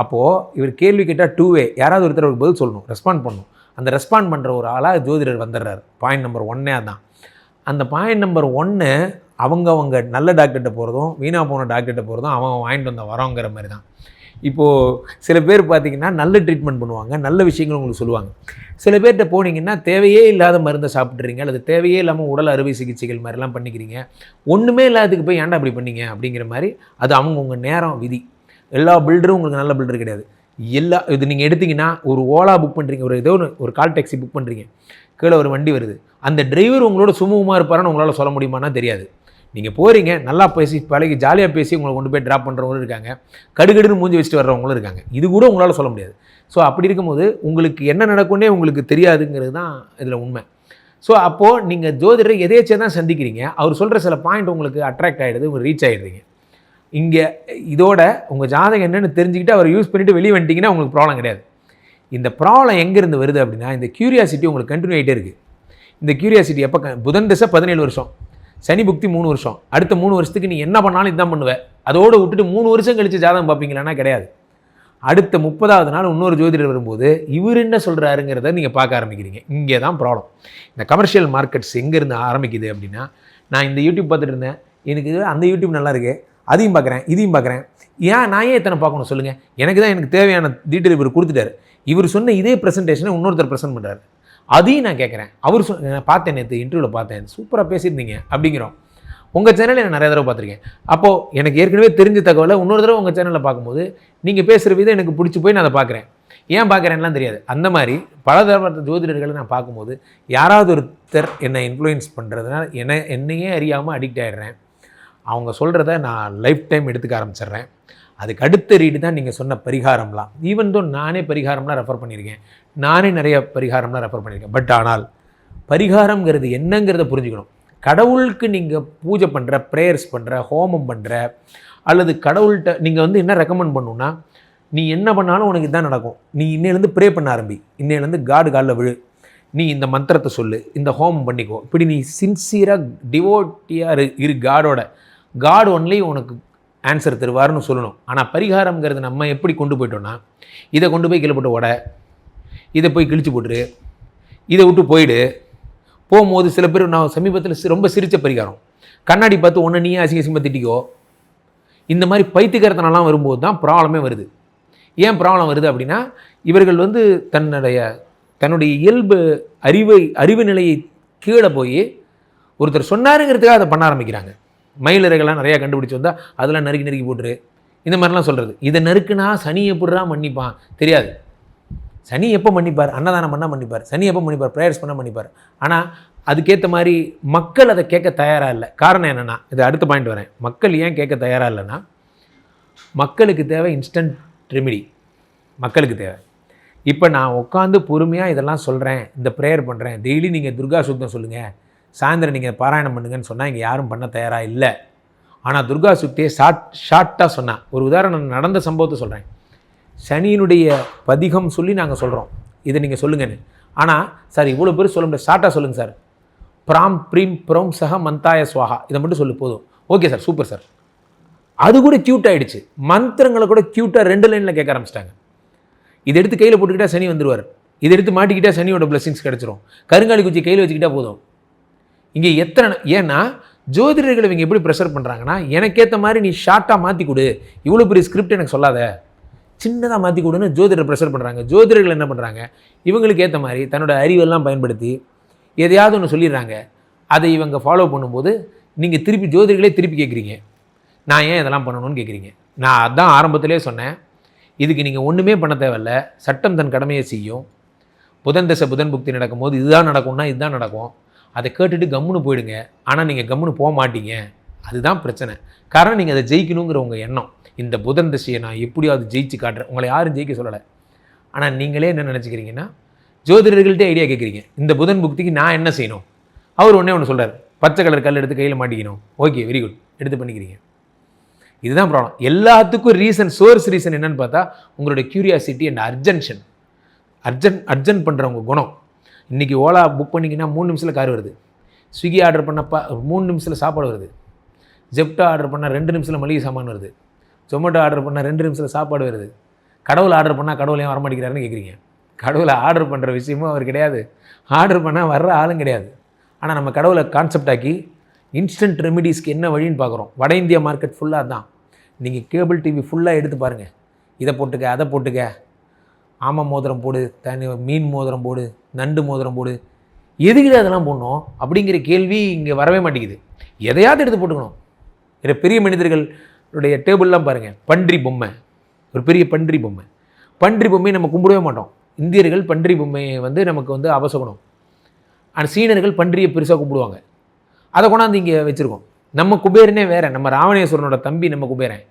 அப்போது இவர் கேள்வி கேட்டால் 2 வே, யாராவது ஒருத்தர் அவருக்கு பதில் சொல்லணும், ரெஸ்பாண்ட் பண்ணணும். அந்த ரெஸ்பாண்ட் பண்ணுற ஒரு ஆளாக ஜோதிடர் வந்துடுறாரு. பாயிண்ட் நம்பர் 1 அதான். அந்த பாயிண்ட் நம்பர் 1 அவங்க நல்ல டாக்டர்கிட்ட போகிறதும் வீணாக போன டாக்டர்கிட்ட போகிறதும் அவன் வாங்கிட்டு வந்த வரோங்கிற மாதிரி தான். இப்போது சில பேர் பார்த்திங்கன்னா நல்ல ட்ரீட்மெண்ட் பண்ணுவாங்க, நல்ல விஷயங்கள் உங்களுக்கு சொல்லுவாங்க. சில பேர்கிட்ட போனீங்கன்னா தேவையே இல்லாத மருந்தை சாப்பிட்றீங்க, அல்லது தேவையே இல்லாமல் உடல் அறுவை சிகிச்சைகள் மாதிரிலாம் பண்ணிக்கிறீங்க. ஒன்றுமே இல்லாததுக்கு போய் ஏன்டா அப்படி பண்ணீங்க அப்படிங்கிற மாதிரி. அது அவங்க நேரம் விதி. எல்லா பில்டரும் உங்களுக்கு நல்ல பில்டர் கிடையாது. இது நீங்கள் எடுத்திங்கன்னா ஒரு ஓலா புக் பண்ணுறீங்க, ஒரு கால் டாக்ஸி புக் பண்ணுறீங்க, கீழே ஒரு வண்டி வருது, அந்த டிரைவர் உங்களோட சுமூகமாக இருப்பாருன்னு உங்களால் சொல்ல முடியுமானா தெரியாது. நீங்கள் போகிறீங்க, நல்லா பேசி பழகி ஜாலியாக பேசி உங்களை கொண்டு போய் ட்ராப் பண்ணுறவங்களும் இருக்காங்க, கடுகடுன்னு மூஞ்சி வச்சுட்டு வர்றவங்களும் இருக்காங்க. இது கூட உங்களால் சொல்ல முடியாது. ஸோ அப்படி இருக்கும்போது உங்களுக்கு என்ன நடக்கும்னே உங்களுக்கு தெரியாதுங்கிறது தான் இதில் உண்மை. ஸோ அப்போது நீங்கள் ஜோதிடரை எதேச்சியாக தான் சந்திக்கிறீங்க, அவர் சொல்கிற சில பாயிண்ட் உங்களுக்கு அட்ராக்ட் ஆகிடுது, உங்களுக்கு ரீச் ஆகிடுறீங்க. இங்கே இதோட உங்கள் ஜாதகம் என்னென்னு தெரிஞ்சுக்கிட்டு அவர் யூஸ் பண்ணிவிட்டு வெளியே வந்துட்டிங்கன்னா உங்களுக்கு ப்ராப்ளம் கிடையாது. இந்த ப்ராப்ளம் எங்கேருந்து வருது அப்படின்னா, இந்த க்யூரியாசிட்டி உங்களுக்கு கண்டினியூ ஆகிட்டே இருக்குது. இந்த க்யூரியாசிட்டி எப்போ புதன் திசை 17 வருஷம், சனி புக்தி 3 வருஷம், அடுத்த 3 வருஷத்துக்கு நீ என்ன பண்ணாலும் இதுதான் பண்ணுவேன், அதோடு விட்டுட்டு 3 வருஷம் கழித்து ஜாதகம் பார்ப்பீங்களான்னா கிடையாது. அடுத்த 30வது நாள் இன்னொரு ஜோதிடர் வரும்போது இவர் என்ன சொல்கிறாருங்கிறத நீங்கள் பார்க்க ஆரம்பிக்கிறீங்க. இங்கே தான் ப்ராப்ளம். இந்த கமர்ஷியல் மார்க்கெட்ஸ் எங்கேருந்து ஆரம்பிக்குது அப்படின்னா, நான் இந்த யூடியூப் பார்த்துட்டு இருந்தேன், எனக்கு அந்த யூடியூப் நல்லா இருக்குது, அதையும் பார்க்குறேன் இதையும் பார்க்குறேன், நான் ஏன் எத்தனை பார்க்கணும் சொல்லுங்கள், எனக்கு தேவையான டீட்டெயில் இவர் கொடுத்துட்டாரு, இவர் சொன்ன இதே ப்ரெசன்டேஷனை இன்னொருத்தர் ப்ரெசென்ட் பண்ணுறாரு, அதையும் நான் கேட்குறேன், அவர் நான் பார்த்தேன், நேற்று இன்டர்வியூவில் பார்த்தேன், சூப்பராக பேசியிருந்தீங்க அப்படிங்கிறோம். உங்கள் சேனலில் நான் நிறைய தடவை பார்த்துருக்கேன். அப்போது எனக்கு ஏற்கனவே தெரிஞ்ச தகவலை இன்னொரு தடவை உங்கள் சேனலில் பார்க்கும்போது நீங்கள் பேசுகிற விதம் எனக்கு பிடிச்சி போய் நான் அதை பார்க்குறேன். ஏன் பார்க்குறேன்லாம் தெரியாது. அந்த மாதிரி பல தரப்பட்ட ஜோதிடர்களை நான் பார்க்கும்போது யாராவது ஒருத்தர் என்னை இன்ஃப்ளூயன்ஸ் பண்ணுறதுனால என்னையே அறியாமல் அடிக்ட் ஆகிடுறேன். அவங்க சொல்கிறத நான் லைஃப் டைம் எடுத்துக்க ஆரம்பிச்சிடுறேன். அதுக்கு அடுத்த ரீடு தான் நீங்கள் சொன்ன பரிகாரம்லாம். ஈவன் தோ நானே பரிகாரம்லாம் ரெஃபர் பண்ணியிருக்கேன், நானே நிறைய பரிகாரம்லாம் ரெஃபர் பண்ணியிருக்கேன். பட் ஆனால் பரிகாரம்ங்கிறது என்னங்கிறத புரிஞ்சுக்கணும். கடவுளுக்கு நீங்கள் பூஜை பண்ணுற, ப்ரேயர்ஸ் பண்ணுற, ஹோமம் பண்ணுற, அல்லது கடவுள்கிட்ட நீங்கள் வந்து என்ன ரெக்கமெண்ட் பண்ணணுன்னா, நீ என்ன பண்ணாலும் உனக்கு இதுதான் நடக்கும். நீ இன்னையிலேருந்து ப்ரே பண்ண ஆரம்பி, இன்னையிலேருந்து காலில் விழு, நீ இந்த மந்திரத்தை சொல்லு, இந்த ஹோமம் பண்ணிக்கோ. இப்படி நீ சின்சியராக டிவோட்டியாக இரு காடோட. காட் ஒன்லி உனக்கு ஆன்சர் தருவார்னு சொல்லணும். ஆனால் பரிகாரம்ங்கிறது நம்ம எப்படி கொண்டு போயிட்டோன்னா, இதை கொண்டு போய் கீழே போட்டு உடை, இதை போய் கிழிச்சு போட்டுரு, இதை விட்டு போயிடு. போகும்போது சில பேர் நான் சமீபத்தில் ரொம்ப சிரித்த பரிகாரம், கண்ணாடி பார்த்து ஒன்று நீயே அசிங்கமாக திட்டிக்கோ. இந்த மாதிரி பைத்தியக்காரத்தனெல்லாம் வரும்போது தான் ப்ராப்ளமே வருது. ஏன் ப்ராப்ளம் வருது அப்படின்னா, இவர்கள் வந்து தன்னுடைய இயல்பு அறிவு நிலையை கீழே போய் ஒருத்தர் சொன்னாருங்கிறதுக்காக அதை பண்ண ஆரம்பிக்கிறாங்க. மயிலிறகெல்லாம் நிறையா கண்டுபிடிச்சி வந்தால் அதெல்லாம் நறுக்கி போட்டுரு, இந்த மாதிரிலாம் சொல்கிறது. இதை நறுக்குனா சனி எப்படிரா மன்னிப்பான் தெரியாது. சனி எப்போ மன்னிப்பார்? அன்னதானம் பண்ணால் மன்னிப்பார். சனி எப்போ மன்னிப்பார்? ப்ரேயர்ஸ் பண்ணால் மன்னிப்பார். ஆனால் அதுக்கேற்ற மாதிரி மக்கள் அதை கேட்க தயாராக இல்லை. காரணம் என்னென்னா, இது அடுத்த பாயிண்ட் வரேன். மக்கள் ஏன் கேட்க தயாராக இல்லைன்னா, மக்களுக்கு தேவை இன்ஸ்டன்ட் ரெமிடி. மக்களுக்கு தேவை. இப்போ நான் உட்காந்து பொறுமையாக இதெல்லாம் சொல்கிறேன், இந்த ப்ரேயர் பண்ணுறேன், டெய்லி நீங்கள் துர்கா சுக்தம் சொல்லுங்கள், சாயந்தரம் நீங்கள் பாராயணம் பண்ணுங்கன்னு சொன்னால் இங்கே யாரும் பண்ண தயாராக இல்லை. ஆனால் துர்கா சுக்தியை ஷார்ட்டாக சொன்னால், ஒரு உதாரணம் நடந்த சம்பவத்தை சொல்கிறேன். சனியினுடைய பதிகம் சொல்லி நாங்கள் சொல்கிறோம், இதை நீங்கள் சொல்லுங்கன்னு. ஆனால் சார் இவ்வளோ பேர் சொல்ல முடியாது, ஷார்ட்டாக சொல்லுங்கள் சார். ப்ராம் ப்ரீம் ப்ரோம் சஹ மந்தாய ஸ்வாஹா, இதை மட்டும் சொல்லு போதும். Okay sir, super sir. அது கூட க்யூட் ஆகிடுச்சு. மந்திரங்களை கூட க்யூட்டாக 2 லைனில் கேட்க ஆரம்பிச்சிட்டாங்க. இதை எடுத்து கையில் போட்டுக்கிட்டால் சனி வந்துடுவார், இதை எடுத்து மாட்டிக்கிட்டால் சனியோட பிளெஸிங்ஸ் கிடச்சிரும், கருங்காலி குச்சி கையில் வச்சுக்கிட்டால் போதும். இங்கே எத்தனை, ஏன்னா ஜோதிடர்கள் இவங்க எப்படி ப்ரெஷர் பண்ணுறாங்கன்னா, எனக்கேற்ற மாதிரி நீ ஷார்ட்டாக மாற்றி கொடு, இவ்வளோ பெரிய ஸ்கிரிப்ட் எனக்கு சொல்லாத, சின்னதாக மாற்றி கொடுன்னு ஜோதிடர் ப்ரெஷர் பண்ணுறாங்க. ஜோதிடர்கள் என்ன பண்ணுறாங்க, இவங்களுக்கு ஏற்ற மாதிரி தன்னோட அறிவெல்லாம் பயன்படுத்தி எதையாவது ஒன்று சொல்லிடுறாங்க. அதை இவங்க ஃபாலோ பண்ணும்போது நீங்கள் திருப்பி ஜோதிடர்களே திருப்பி கேட்குறீங்க, நான் ஏன் இதெல்லாம் பண்ணணும்னு கேட்குறீங்க. நான் அதான் ஆரம்பத்திலே சொன்னேன், இதுக்கு நீங்கள் ஒன்றுமே பண்ண தேவையில்ல, சட்டம் தன் கடமையை செய்யும். புதன் தசை புதன் புக்தி நடக்கும்போது இதுதான் நடக்கும்னா இதுதான் நடக்கும், அதை கேட்டுட்டு கம்முன்னு போயிடுங்க. ஆனால் நீங்கள் கம்முன்னு போக மாட்டீங்க, அதுதான் பிரச்சனை. காரணம் நீங்கள் அதை ஜெயிக்கணுங்கிற உங்கள் எண்ணம். இந்த புதன் தசையை நான் எப்படியாவது ஜெயிச்சு காட்டுறேன், உங்களை யாரும் ஜெயிக்க சொல்லலை. ஆனால் நீங்களே என்ன நினச்சிக்கிறீங்கன்னா, ஜோதிடர்கள்ட்டே ஐடியா கேட்குறீங்க, இந்த புதன் புக்திக்கு நான் என்ன செய்யணும். அவர் ஒன்று சொல்கிறார், பச்சை கலர் கல் எடுத்து கையில் மாட்டிக்கணும். ஓகே, வெரி குட், எடுத்து பண்ணிக்கிறீங்க. இதுதான் ப்ராப்ளம். எல்லாத்துக்கும் ரீசன், சோர்ஸ் ரீசன் என்னன்னு பார்த்தா உங்களுடைய க்யூரியாசிட்டி அண்ட் அர்ஜென்ட் பண்ணுறவங்க குணம். இன்றைக்கி ஓலா புக் பண்ணிங்கன்னா 3 நிமிஷத்தில் கார் வருது, ஸ்விக்கி ஆர்டர் பண்ணப்போ 3 நிமிஷத்தில் சாப்பாடு வருது, ஜெப்டோ ஆர்டர் பண்ணால் 2 நிமிஷத்தில் மளிகை சாமான் வருது, ஜொமேட்டோ ஆர்டர் பண்ணால் 2 நிமிஷத்தில் சாப்பாடு வருது. கடவுள் ஆர்டர் பண்ணால் கடவுள் ஏன் வரமாட்டேங்கிறாருன்னு கேட்குறீங்க. கடவுளை ஆர்டர் பண்ணுற விஷயமும் அவர் கிடையாது, ஆர்டர் பண்ணால் வர்ற ஆளும் கிடையாது. ஆனால் நம்ம கடவுளை கான்செப்ட் ஆக்கி இன்ஸ்டன்ட் ரெமிடிஸ்க்கு என்ன வழின்னு பார்க்குறோம். வட இந்தியா மார்க்கெட் ஃபுல்லாக தான். நீங்கள் கேபிள் டிவி ஃபுல்லாக எடுத்து பாருங்கள், இதை போட்டுக்க அதை போட்டுக்க, ஆமை மோதிரம் போடு, மீன் மோதிரம் போடு, நண்டு மோதிரம் போடு, எதுக்கு அதெல்லாம் போடணும் அப்படிங்கிற கேள்வி இங்கே வரவே மாட்டேங்குது. எதையாவது எடுத்து போட்டுக்கணும். இதை பெரிய மனிதர்களுடைய டேபிள்லாம் பாருங்கள், பன்றி பொம்மை, ஒரு பெரிய பன்றி பொம்மை. பன்றி பொம்மையை நம்ம கும்பிடவே மாட்டோம். இந்தியர்கள் பன்றி பொம்மையை வந்து நமக்கு வந்து அபசகுணம். ஆனால் சீனர்கள் பன்றியை பெருசாக கும்பிடுவாங்க. அதை கொண்டாந்து இங்கே வச்சுருக்கோம். நம்ம குபேரனே வேறு, நம்ம ராவணேஸ்வரனோட தம்பி நம்ம குபேரன்.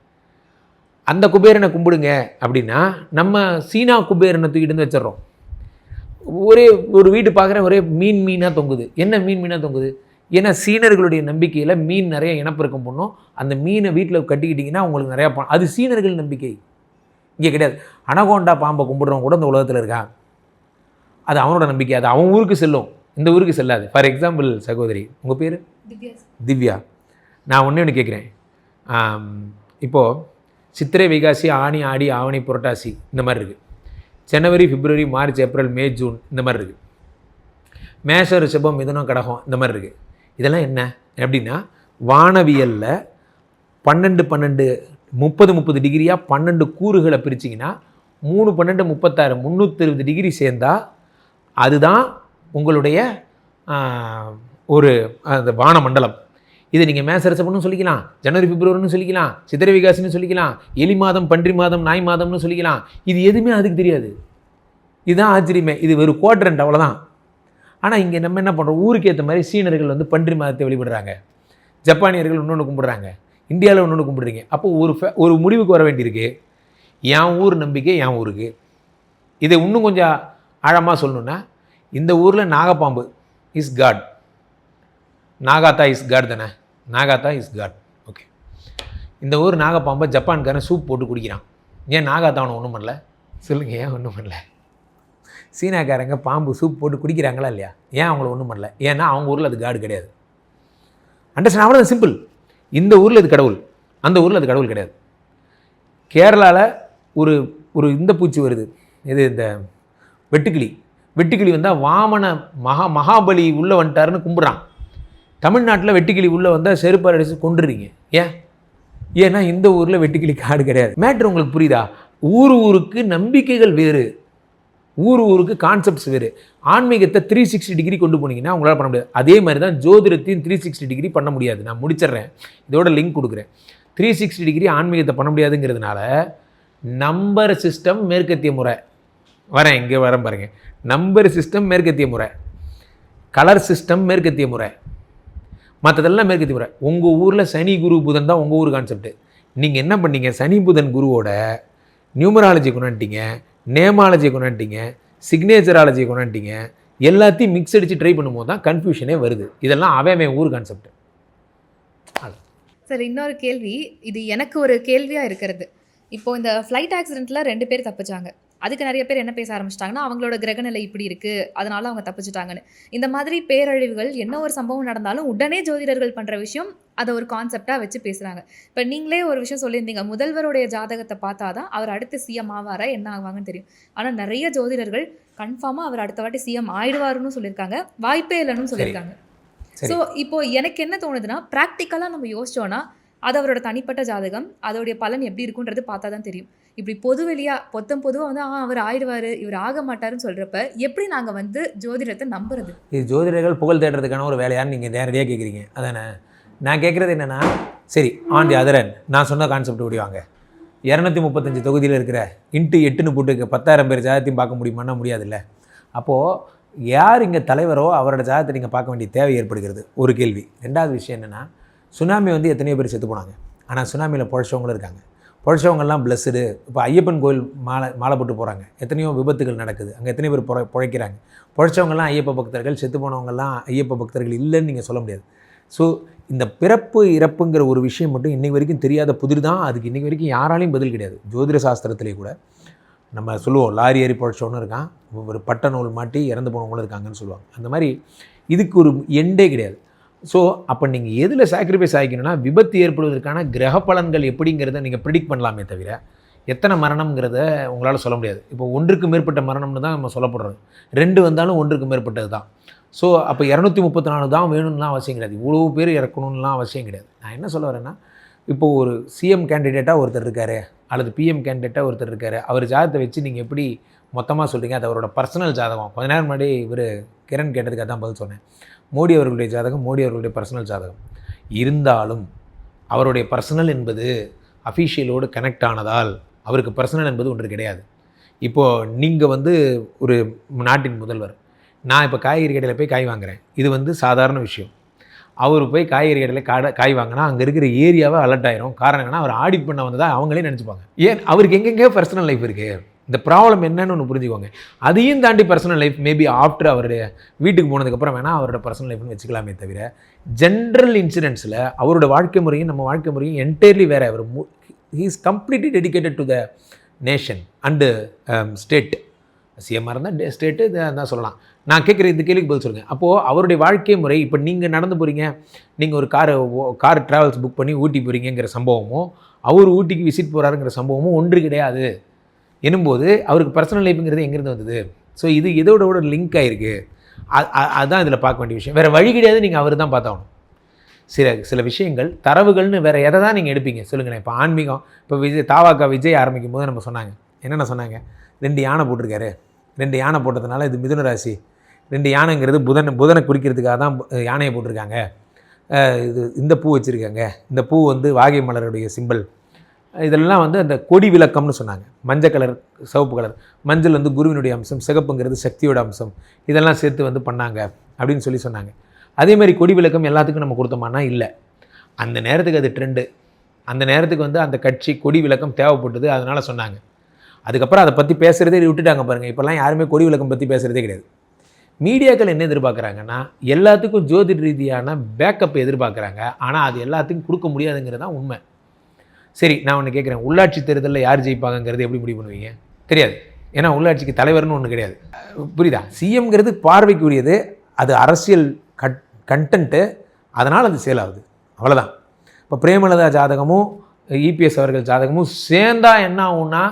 அந்த குபேரனை கும்பிடுங்க அப்படின்னா நம்ம சீனா குபேரனை தூக்கிட்டு வச்சிடறோம். ஒரு வீட்டு பார்க்குறேன், ஒரே மீனாக தொங்குது. என்ன மீனாக தொங்குது? ஏன்னா சீனர்களுடைய நம்பிக்கையில் மீன் நிறைய இனப்பெருக்கம் பண்ணும், அந்த மீனை வீட்டில் கட்டிக்கிட்டிங்கன்னா உங்களுக்கு நிறையா அது சீனர்கள் நம்பிக்கை. இங்கே கிடையாது. அனகோண்டா பாம்பை கும்பிடுறவங்க கூட இந்த உலகத்தில் இருக்கான், அது அவனோட நம்பிக்கை. அது அவன் ஊருக்கு செல்லும், இந்த ஊருக்கு செல்லாது. ஃபார் எக்ஸாம்பிள் சகோதரி, உங்கள் பேர் திவ்யா. நான் ஒன்று கேட்குறேன். இப்போது சித்திரை வைகாசி ஆனி ஆடி ஆவணி புரட்டாசி இந்த மாதிரி இருக்குது. ஜனவரி பிப்ரவரி மார்ச் ஏப்ரல் மே ஜூன் இந்த மாதிரி இருக்குது. மேஷ ரிஷபம் மிதுனம் கடகம் இந்த மாதிரி இருக்குது. இதெல்லாம் என்ன அப்படின்னா, வானவியலில் 12 30 டிகிரியாக 12 கூறுகளை பிரிச்சிங்கன்னா 3 12 36 360 டிகிரி சேர்ந்தால் அதுதான் உங்களுடைய ஒரு அந்த வானமண்டலம். இதை நீங்கள் மேசரசப்பன்னு சொல்லிக்கலாம், ஜனவரி பிப்ரவரின்னு சொல்லிக்கலாம், சித்திரை விகாசின்னு சொல்லிக்கலாம், எலி மாதம் பன்றி மாதம் நாய் மாதம்னு சொல்லிக்கலாம். இது எதுவுமே அதுக்கு தெரியாது. இதுதான் ஆச்சரியமே. இது ஒரு குவாட்ரண்ட், அவ்வளோதான். ஆனால் இங்கே நம்ம என்ன பண்ணுறோம், ஊருக்கு ஏற்ற மாதிரி சீனர்கள் வந்து பன்றி மாதத்தை வழிபடுறாங்க, ஜப்பானியர்கள் இன்னொன்று கும்பிட்றாங்க, இந்தியாவில் இன்னொன்று கும்பிட்றீங்க. அப்போது ஒரு முடிவுக்கு வர வேண்டியிருக்கு. என் ஊர் நம்பிக்கை என் ஊருக்கு. இதை இன்னும் கொஞ்சம் ஆழமாக சொல்லணுன்னா, இந்த ஊரில் நாகப்பாம்பு இஸ் காட். நாகாத்தா இஸ் காட் தானே? நாகாத்தா இஸ் காட். ஓகே. இந்த ஊர் நாகப்பாம்பை ஜப்பான்காரன் சூப் போட்டு குடிக்கிறான். ஏன் நாகாத்தா அவனை ஒன்றும் பண்ணல? சொல்லுங்கள், ஏன் ஒன்றும் பண்ணல? சீனாக்காரங்க பாம்பு சூப் போட்டு குடிக்கிறாங்களா இல்லையா? ஏன் அவங்கள ஒன்றும் பண்ணல? ஏன்னா அவங்க ஊரில் அது காடு கிடையாது. அண்டர்ஸ்டாண்ட்? அவ்வளோ சிம்பிள். இந்த ஊரில் இது கடவுள், அந்த ஊரில் அது கடவுள் கிடையாது. கேரளாவில் ஒரு ஒரு இந்த பூச்சி வருது, இது இந்த வெட்டுக்கிளி வந்தால் வாமன மகாபலி உள்ளே வந்துட்டாருன்னு கும்பிட்றான். தமிழ்நாட்டில் வெட்டுக்கிளி உள்ளே வந்தால் செருப்பார் அடிச்சு கொண்டுறீங்க. ஏன்னா இந்த ஊரில் வெட்டுக்கிளி காடு கிடையாது. மேட்ரு உங்களுக்கு புரியுதா? ஊருக்கு நம்பிக்கைகள் வேறு, ஊருக்கு கான்செப்ட்ஸ் வேறு. ஆன்மீகத்தை 360 டிகிரி கொண்டு போனீங்கன்னா உங்களால் பண்ண முடியாது. அதே மாதிரி தான் ஜோதிடத்தையும் 360 டிகிரி பண்ண முடியாது. நான் முடிச்சிடுறேன், இதோட லிங்க் கொடுக்குறேன். 360 டிகிரி ஆன்மீகத்தை பண்ண முடியாதுங்கிறதுனால நம்பர் சிஸ்டம் மேற்கத்திய முறை, இங்கே வரேன் பாருங்கள். நம்பர் சிஸ்டம் மேற்கத்திய முறை, கலர் சிஸ்டம் மேற்கத்திய முறை, மற்றதெல்லாம் மேற்கத்திய முறை. உங்கள் ஊரில் சனி குரு புதன் தான் உங்கள் ஊர் கான்செப்ட்டு. நீங்கள் என்ன பண்ணீங்க? சனி புதன் குருவோட நியூமராலஜி கொண்டாட்டிங்க, நேமாலஜியை கொண்டாட்டிங்க, சிக்னேச்சராலஜியை கொண்டாட்டிங்க, எல்லாத்தையும் மிக்ஸ் அடித்து ட்ரை பண்ணும்போது தான் கன்ஃபியூஷனே வருது. இதெல்லாம் அவன் ஊர் கான்செப்ட். சார், இன்னொரு கேள்வி, இது எனக்கு ஒரு கேள்வியாக இருக்கிறது. இப்போ இந்த ஃப்ளைட் ஆக்சிடெண்ட்டில் 2 பேர் தப்பிச்சாங்க. அதுக்கு நிறைய பேர் என்ன பேச ஆரம்பிச்சிட்டாங்கன்னா, அவங்களோட கிரகநிலை இப்படி இருக்குது, அதனால அவங்க தப்பிச்சிட்டாங்கன்னு. இந்த மாதிரி பேரழிவுகள் என்ன ஒரு சம்பவம் நடந்தாலும் உடனே ஜோதிடர்கள் பண்ணுற விஷயம் அதை ஒரு கான்செப்டாக வச்சு பேசுகிறாங்க. இப்போ நீங்களே ஒரு விஷயம் சொல்லியிருந்தீங்க, முதல்வருடைய ஜாதகத்தை பார்த்தா தான் அவர் அடுத்து சிஎம் ஆவாரா என்ன ஆவாங்கன்னு தெரியும். ஆனால் நிறைய ஜோதிடர்கள் கன்ஃபார்மாக அவர் அடுத்த வாட்டி சிஎம் ஆயிடுவாருன்னு சொல்லியிருக்காங்க, வாய்ப்பே இல்லைன்னு சொல்லியிருக்காங்க. ஸோ இப்போ எனக்கு என்ன தோணுதுன்னா, ப்ராக்டிக்கலாக நம்ம யோசிச்சோன்னா அது அவரோட தனிப்பட்ட ஜாதகம், அதோடைய பலன் எப்படி இருக்குன்றது பார்த்தா தான் தெரியும். இப்படி பொதுவாக வந்து அவர் ஆயிடுவார், இவர் ஆக மாட்டாருன்னு சொல்கிறப்ப எப்படி நாங்கள் வந்து ஜோதிடத்தை நம்புறது? இது ஜோதிடர்கள் புகழ் தேடுறதுக்கான ஒரு வேலையான்னு நீங்கள் நேரடியாக கேட்குறீங்க. அதானே நான் கேட்குறது. என்னென்னா, சரி, ஆன் தி அதர் ஹேண்ட் நான் சொன்ன கான்செப்ட் ஓடிவாங்க. 235 தொகுதியில் இருக்கிற இன்ட்டு 8ன்னு போட்டு 10,000 பேர் ஜாதகத்தையும் பார்க்க முடியுமான்னா முடியாதுல்ல. அப்போது யார் இங்கே தலைவரோ அவரோட ஜாதகத்தை நீங்கள் பார்க்க வேண்டிய தேவை ஏற்படுகிறது, ஒரு கேள்வி. ரெண்டாவது விஷயம் என்னென்னா, சுனாமி வந்து எத்தனையோ பேர் செத்து போனாங்க, ஆனால் சுனாமியில் பொழைச்சவங்களும் இருக்காங்க. பொழைச்சவங்கெல்லாம் பிளஸ்டு. இப்போ ஐயப்பன் கோயில் மாலை போட்டு போகிறாங்க, எத்தனையோ விபத்துகள் நடக்குது, அங்கே எத்தனையோ பேர் பொழைக்கிறாங்க. பொழைச்சவங்கெல்லாம் ஐயப்ப பக்தர்கள், செத்து போனவங்கெல்லாம் ஐயப்ப பக்தர்கள் இல்லைன்னு நீங்கள் சொல்ல முடியாது. ஸோ இந்த பிறப்பு இறப்புங்கிற ஒரு விஷயம் மட்டும் இன்றைக்கு வரைக்கும் தெரியாத புதிர் தான். அதுக்கு இன்றைக்கி வரைக்கும் யாராலையும் பதில் கிடையாது. ஜோதிட சாஸ்திரத்திலே கூட நம்ம சொல்லுவோம், லாரி ஏறி பொழைச்சவனும் இருக்கான், ஒரு பட்ட நூல் மாட்டி இறந்து போனவங்களும் இருக்காங்கன்னு சொல்லுவாங்க. அந்த மாதிரி இதுக்கு ஒரு எண்டே கிடையாது. ஸோ அப்போ நீங்கள் எதில் சாக்ரிஃபைஸ் ஆகிக்கணும்னா, விபத்து ஏற்படுவதற்கான கிரக பலன்கள் எப்படிங்கிறத நீங்கள் ப்ரிடிக்ட் பண்ணலாமே தவிர எத்தனை மரணம்ங்கிறத உங்களால் சொல்ல முடியாது. இப்போ 1க்கு மேற்பட்ட மரணம்னு தான் நம்ம சொல்லப்படுறது. 2 வந்தாலும் 1க்கு மேற்பட்டது தான். ஸோ அப்போ 234 தான் வேணும்லாம் அவசியம் கிடையாது, இவ்வளோ பேர் இறக்கணும்லாம் அவசியம் கிடையாது. நான் என்ன சொல்ல வரேன்னா, இப்போது ஒரு சிஎம் கேண்டிடேட்டாக ஒருத்தர் இருக்கார், அல்லது பிஎம் கேண்டிடேட்டாக ஒருத்தர் இருக்கார், அவர் ஜாதகத்தை வச்சு நீங்கள் எப்படி மொத்தமாக சொல்கிறீங்க? அது அவரோட பர்சனல் ஜாதகம். கொஞ்ச நேரம் முன்னாடி இவர் கிரண் கேட்டதுக்கு அதான் பதில் சொன்னேன். மோடி அவர்களுடைய ஜாதகம் மோடி அவர்களுடைய பர்சனல் ஜாதகம் இருந்தாலும் அவருடைய பர்சனல் என்பது அஃபீஷியலோடு கனெக்ட் ஆனதால் அவருக்கு பர்சனல் என்பது ஒன்று கிடையாது. இப்போது நீங்கள் வந்து ஒரு நாட்டின் முதல்வர், நான் இப்போ காய்கறி கடையில் போய் காய் வாங்குகிறேன், இது வந்து சாதாரண விஷயம். அவர் போய் காய்கறி கடையில் காய் வாங்கினா அங்கே இருக்கிற ஏரியாவை அலர்ட் ஆயிரும். காரணம் என்னன்னா, அவர் ஆடிட் பண்ண வந்ததாக அவங்களே நினச்சிப்பாங்க. ஏன் அவருக்கு எங்கெங்கே பர்சனல் லைஃப் இருக்குது? இந்த ப்ராப்ளம் என்னன்னு ஒன்று புரிஞ்சுக்கோங்க. அதையும் தாண்டி பர்சனல் லைஃப் மேபி ஆஃப்டர் அவருடைய வீட்டுக்கு போனதுக்கப்புறம் வேணால் அவரோட பர்சனல் லைஃப்னு வச்சுக்கலாமே தவிர, ஜென்ரல் இன்சிடென்ட்ஸில் அவரோட வாழ்க்கை முறையும் நம்ம வாழ்க்கை முறையும் என்டையர்லி வேறு. அவர் he is completely dedicated to the nation and state. சிஎம்மாக இருந்தால் ஸ்டேட்டு தான் சொல்லலாம். நான் கேட்குற இந்த கேள்விக்கு பதில் சொல்லுங்கள். அப்போது அவருடைய வாழ்க்கை முறை, இப்போ நீங்கள் நடந்து போகிறீங்க, நீங்கள் ஒரு கார் ட்ராவல்ஸ் புக் பண்ணி ஊட்டி போகிறீங்கிற சம்பவமும் அவர் ஊட்டிக்கு விசிட் போகிறாருங்கிற சம்பவமும் ஒன்று கிடையாது. எனும்போது அவருக்கு பர்சனல் லைஃப்புங்கிறது எங்கேருந்து வந்தது? ஸோ இது இதோட லிங்க் ஆகிருக்கு. அதுதான் இதில் பார்க்க வேண்டிய விஷயம். வேறு வழி கிடையாது, நீங்கள் அவர் தான் பார்த்தாகணும். சில விஷயங்கள் தரவுகள்னு வேறு எதை தான் நீங்கள் எடுப்பீங்க சொல்லுங்களேன். இப்போ ஆன்மீகம், இப்போ விஜய் ஆரம்பிக்கும் போது நம்ம சொன்னாங்க, என்னென்ன சொன்னாங்க? 2 யானை போட்டிருக்காரு, 2 யானை போட்டதுனால இது மிதுன ராசி. 2 யானைங்கிறது புதனை குறிக்கிறதுக்காக தான் யானையை போட்டிருக்காங்க. இந்த பூ வச்சுருக்காங்க, இந்த பூ வந்து வாகை மலருடைய சிம்பிள். இதெல்லாம் வந்து அந்த கொடி விளக்கம்னு சொன்னாங்க. மஞ்சள் கலர், சிவப்பு கலர். மஞ்சள் வந்து குருவினுடைய அம்சம், சிகப்புங்கிறது சக்தியோட அம்சம். இதெல்லாம் சேர்த்து வந்து பண்ணாங்க அப்படின்னு சொன்னாங்க. அதேமாதிரி கொடி விளக்கம் எல்லாத்துக்கும் நம்ம கொடுத்தோமானா இல்லை. அந்த நேரத்துக்கு அது ட்ரெண்டு. அந்த நேரத்துக்கு வந்து அந்த கட்சி கொடி விளக்கம் தேவைப்பட்டது, அதனால் சொன்னாங்க. அதுக்கப்புறம் அதை பற்றி பேசுகிறதே விட்டுட்டாங்க பாருங்கள். இப்போல்லாம் யாருமே கொடி விளக்கம் பற்றி பேசுகிறதே கிடையாது. மீடியாக்கள் என்ன எதிர்பார்க்குறாங்கன்னா எல்லாத்துக்கும் ஜோதிட ரீதியான பேக்கப் எதிர்பார்க்குறாங்க. ஆனால் அது எல்லாத்துக்கும் கொடுக்க முடியாதுங்கிறது தான் உண்மை. சரி, நான் ஒன்று கேட்குறேன், உள்ளாட்சி தேர்தலில் யார் ஜெயிப்பாங்கங்கிறது எப்படி முடிவு பண்ணுவீங்க? தெரியாது. ஏன்னா உள்ளாட்சிக்கு தலைவர்னு ஒன்று கிடையாது. புரியுதா? சிஎம்ங்கிறது பார்வைக்குரியது, அது அரசியல் கண்டென்ட்டு, அதனால் அது சேல் ஆகுது, அவ்வளோதான். இப்போ பிரேமலதா ஜாதகமும் இபிஎஸ் அவர்கள் ஜாதகமும் சேர்ந்தா என்ன ஆகும்னா,